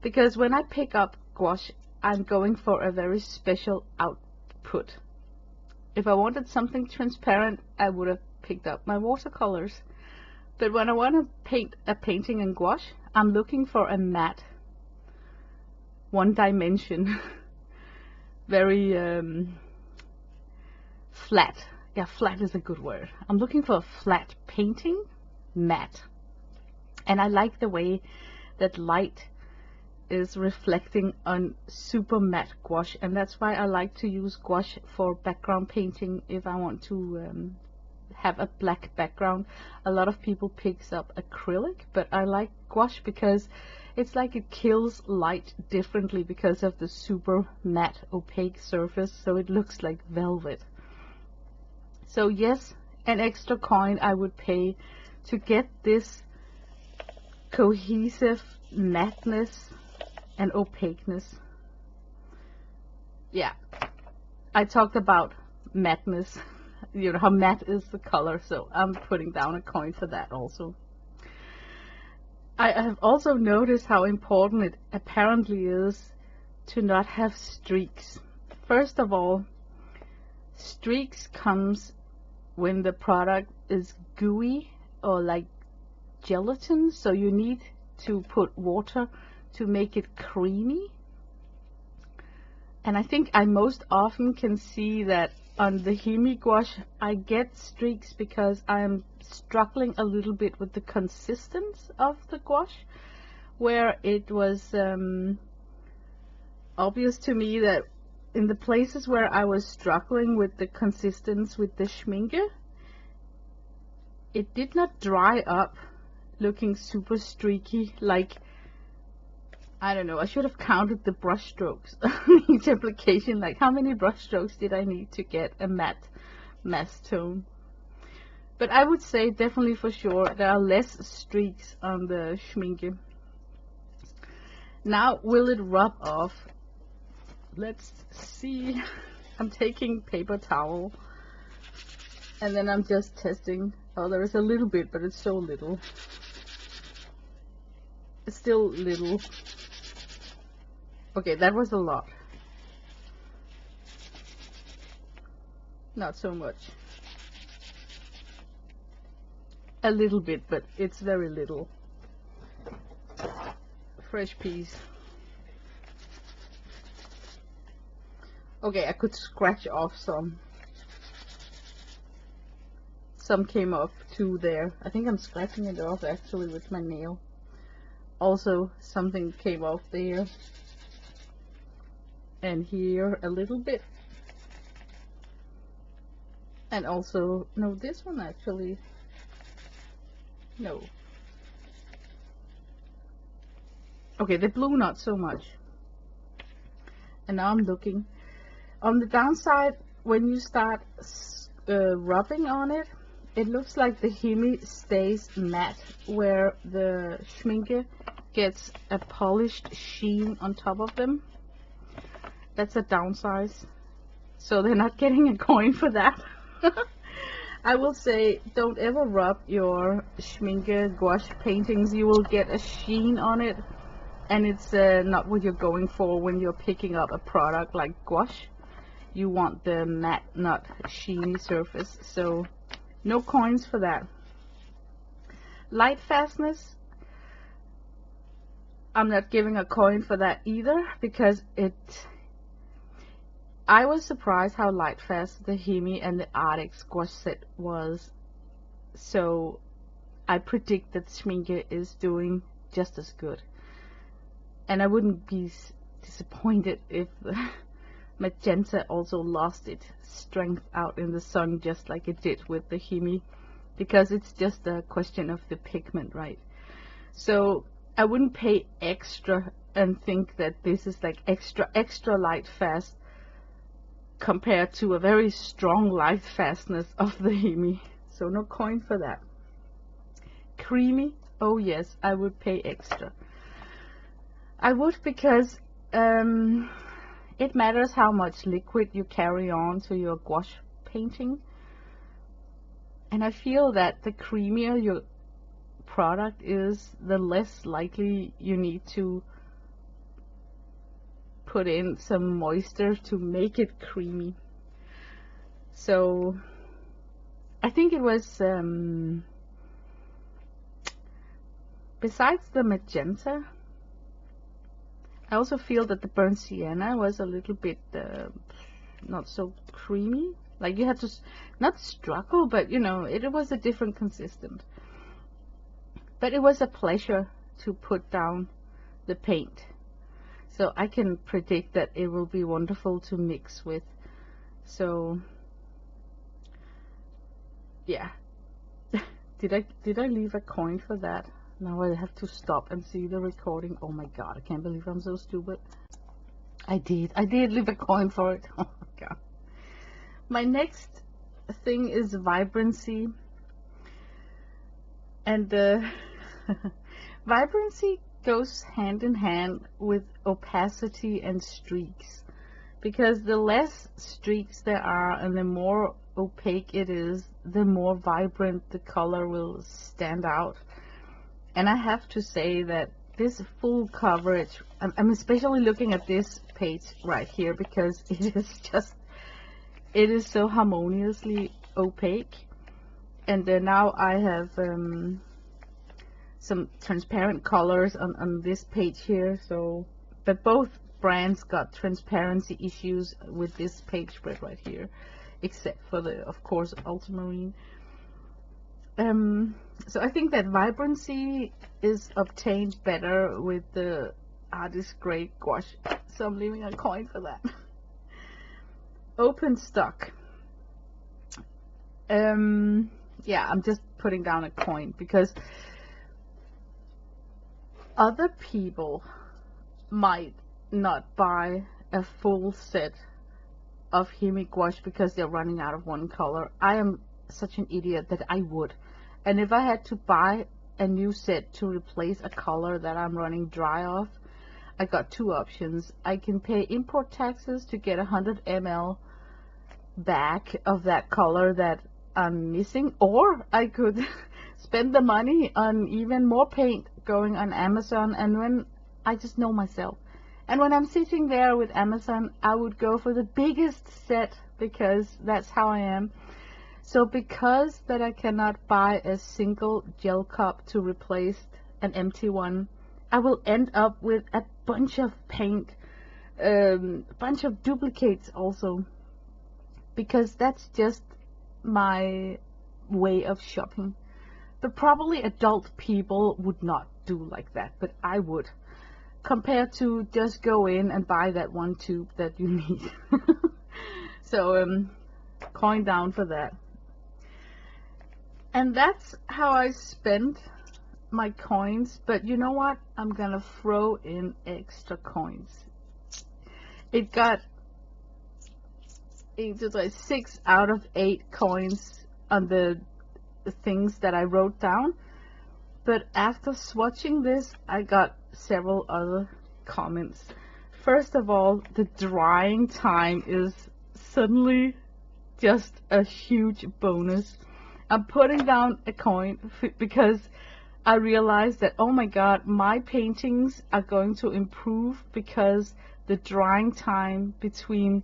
Because when I pick up gouache, I'm going for a very special output. If I wanted something transparent, I would have picked up my watercolors. But when I want to paint a painting in gouache, I'm looking for a matte, one dimension, very flat. Yeah, flat is a good word. I'm looking for a flat painting, matte. And I like the way that light is reflecting on super matte gouache, and that's why I like to use gouache for background painting if I want to have a black background. A lot of people picks up acrylic, but I like gouache because it's like it kills light differently because of the super matte opaque surface, so it looks like velvet. So yes, an extra coin I would pay to get this cohesive matteness and opaqueness. Yeah, I talked about matteness, you know how matte is the color, so I'm putting down a coin for that also. I have also noticed how important it apparently is to not have streaks. First of all, streaks comes when the product is gooey or like gelatin, so you need to put water to make it creamy. And I think I most often can see that on the Hemi gouache I get streaks because I'm struggling a little bit with the consistency of the gouache, where it was obvious to me that in the places where I was struggling with the consistency with the Schmincke, it did not dry up looking super streaky. Like, I don't know, I should have counted the brush strokes on each application. Like, how many brush strokes did I need to get a matte tone? But I would say definitely for sure there are less streaks on the Schmincke. Now, will it rub off? Let's see. I'm taking paper towel and then I'm just testing. Oh, there is a little bit, but it's so little. It's still little. Okay, that was a lot. Not so much. A little bit, but it's very little. Fresh piece. Okay, I could scratch off some. Some came off too there. I think I'm scratching it off actually with my nail. Also, something came off there. And here a little bit. And also, no, this one actually, no. Okay, the blue not so much. And now I'm looking. On the downside, when you start rubbing on it, it looks like the Hemi stays matte, where the Schmincke gets a polished sheen on top of them. That's a downside. So they're not getting a coin for that. I will say, don't ever rub your Schmincke gouache paintings. You will get a sheen on it, and it's not what you're going for when you're picking up a product like gouache. You want the matte, not sheeny surface. So no coins for that. Light fastness, I'm not giving a coin for that either, because I was surprised how light fast the Hemi and the Arctic gouache set was. So I predict that Schmincke is doing just as good. And I wouldn't be disappointed if the magenta also lost its strength out in the sun, just like it did with the Hemi, because it's just a question of the pigment, right? So I wouldn't pay extra and think that this is like extra light fast compared to a very strong light fastness of the Hemi. so no coin for that. Creamy, oh yes, I would pay extra. I would, because it matters how much liquid you carry on to your gouache painting. And I feel that the creamier your product is, the less likely you need to put in some moisture to make it creamy. So I think it was, besides the magenta, I also feel that the burnt sienna was a little bit not so creamy. Like, you had to not struggle, but you know, it was a different consistent. But it was a pleasure to put down the paint, so I can predict that it will be wonderful to mix with. So yeah. did I leave a coin for that? Now I have to stop and see the recording. Oh my god, I can't believe I'm so stupid. I did leave a coin for it. Oh my god. My next thing is vibrancy, and vibrancy goes hand in hand with opacity and streaks, because the less streaks there are and the more opaque it is, the more vibrant the color will stand out. And I have to say that this full coverage, I'm especially looking at this page right here, because it is so harmoniously opaque. And now I have some transparent colors on this page here. So, but both brands got transparency issues with this page spread right here, except for the, of course, ultramarine. So I think that vibrancy is obtained better with the artist grade gouache, so I'm leaving a coin for that. Open stock. Yeah, I'm just putting down a coin, because other people might not buy a full set of Hemi gouache because they're running out of one color. I am such an idiot that I would. And if I had to buy a new set to replace a color that I'm running dry off, I got two options. I can pay import taxes to get 100 ml back of that color that I'm missing, or I could spend the money on even more paint going on Amazon. And when I just know myself, and when I'm sitting there with Amazon, I would go for the biggest set, because that's how I am. So because that I cannot buy a single gel cup to replace an empty one, I will end up with a bunch of paint, a bunch of duplicates also, because that's just my way of shopping. But probably adult people would not do like that, but I would, compared to just go in and buy that one tube that you need. So coin down for that. And that's how I spend my coins. But you know what? I'm gonna throw in extra coins. It got 6 out of 8 coins on the things that I wrote down. But after swatching this, I got several other comments. First of all, the drying time is suddenly just a huge bonus. I'm putting down a coin because I realized that, oh my god, my paintings are going to improve because the drying time between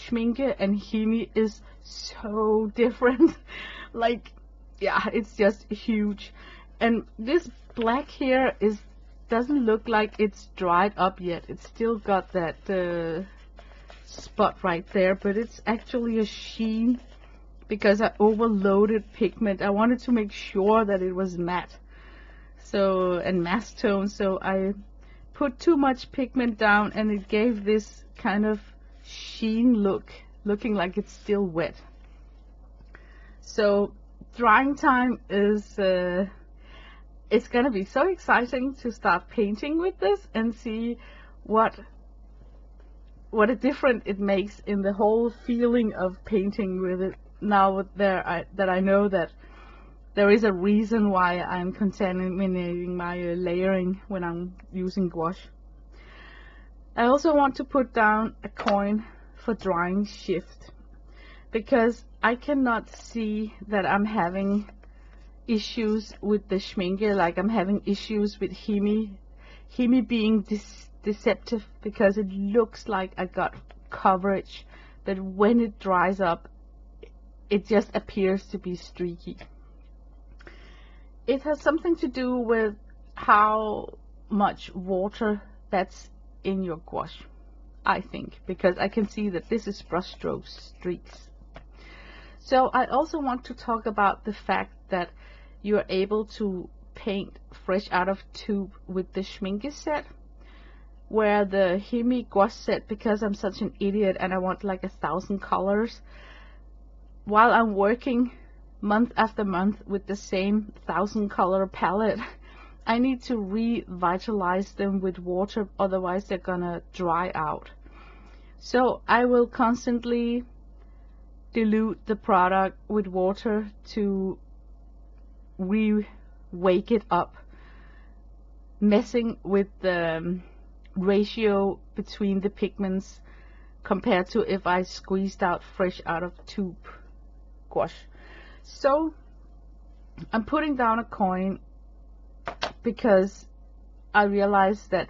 Schmincke and Hemi is so different. Like, yeah, it's just huge. And this black here doesn't look like it's dried up yet. It's still got that spot right there, but it's actually a sheen because I overloaded pigment. I wanted to make sure that it was matte, so, and mass tone, so I put too much pigment down and it gave this kind of sheen look, looking like it's still wet. So drying time is it's gonna be so exciting to start painting with this and see what a difference it makes in the whole feeling of painting with it. Now that I know that there is a reason why I'm contaminating my layering when I'm using gouache. I also want to put down a coin for drying shift, because I cannot see that I'm having issues with the Schmincke, like I'm having issues with Hemi being deceptive, because it looks like I got coverage, but when it dries up it just appears to be streaky. It has something to do with how much water that's in your gouache, I think, because I can see that this is brushstroke streaks. So I also want to talk about the fact that you are able to paint fresh out of tube with the Schmincke set, where the Hemi gouache set, because I'm such an idiot and I want like 1,000 colors, while I'm working month after month with the same 1,000 color palette, I need to revitalize them with water, otherwise they're gonna dry out. So I will constantly dilute the product with water to re-wake it up, messing with the ratio between the pigments compared to if I squeezed out fresh out of tube gouache. So I'm putting down a coin because I realized that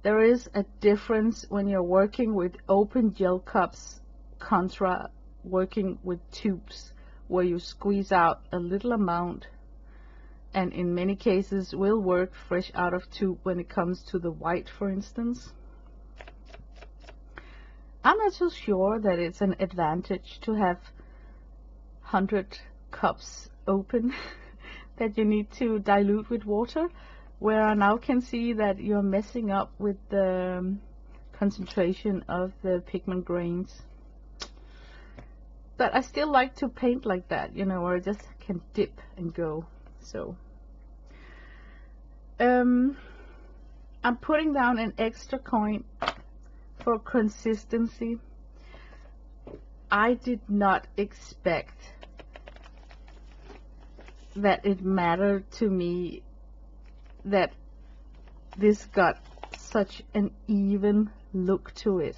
there is a difference when you're working with open gel cups contra working with tubes, where you squeeze out a little amount, and in many cases will work fresh out of tube when it comes to the white, for instance. I'm not so sure that it's an advantage to have 100 cups open that you need to dilute with water, where I now can see that you're messing up with the concentration of the pigment grains. But I still like to paint like that, you know, where I just can dip and go. So I'm putting down an extra coin for consistency. I did not expect that it mattered to me that this got such an even look to it,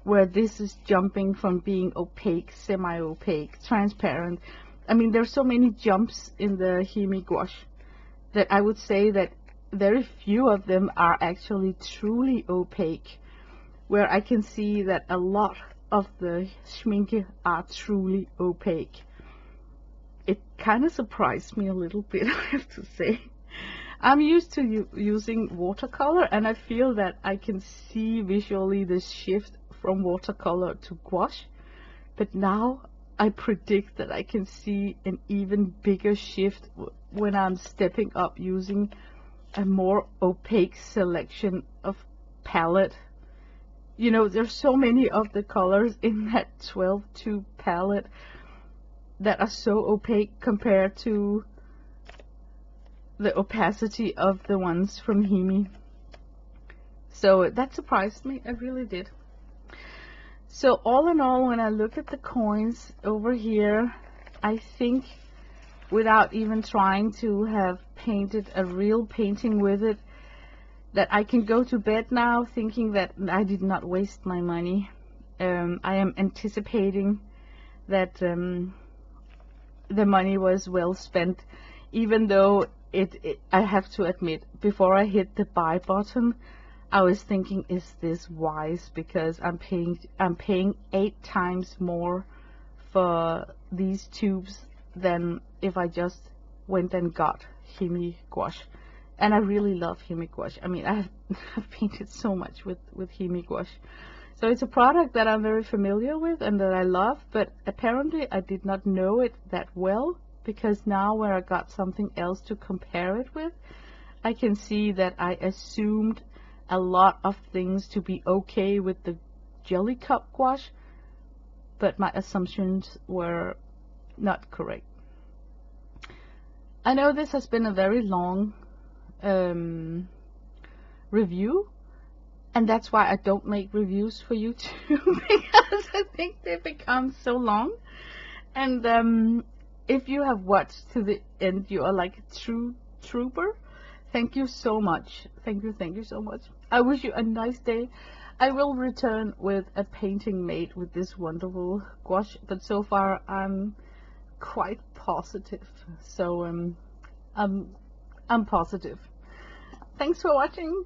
where this is jumping from being opaque, semi-opaque, transparent. I mean, there's so many jumps in the Hemi gouache that I would say that very few of them are actually truly opaque, where I can see that a lot of the Schmincke are truly opaque. It kind of surprised me a little bit, I have to say. I'm used to using watercolor, and I feel that I can see visually the shift from watercolor to gouache, but now I predict that I can see an even bigger shift when I'm stepping up using a more opaque selection of palette. You know, there's so many of the colors in that 12 tube palette that are so opaque compared to the opacity of the ones from Hemi. So that surprised me, it really did. So all in all, when I look at the coins over here, I think, without even trying to have painted a real painting with it, that I can go to bed now thinking that I did not waste my money. I am anticipating that the money was well spent, even though I have to admit, before I hit the buy button, I was thinking, is this wise? Because I'm paying 8 times more for these tubes than if I just went and got Hemi gouache. And I really love Hemi gouache. I mean, I've painted so much with Hemi gouache. So it's a product that I'm very familiar with and that I love, but apparently I did not know it that well, because now when I got something else to compare it with, I can see that I assumed a lot of things to be okay with the jelly cup gouache, but my assumptions were not correct. I know this has been a very long review, and that's why I don't make reviews for YouTube, because I think they become so long. And if you have watched to the end, you are like a true trooper. Thank you so much. Thank you so much. I wish you a nice day. I will return with a painting made with this wonderful gouache, but so far I'm quite positive. So I'm positive. Thanks for watching.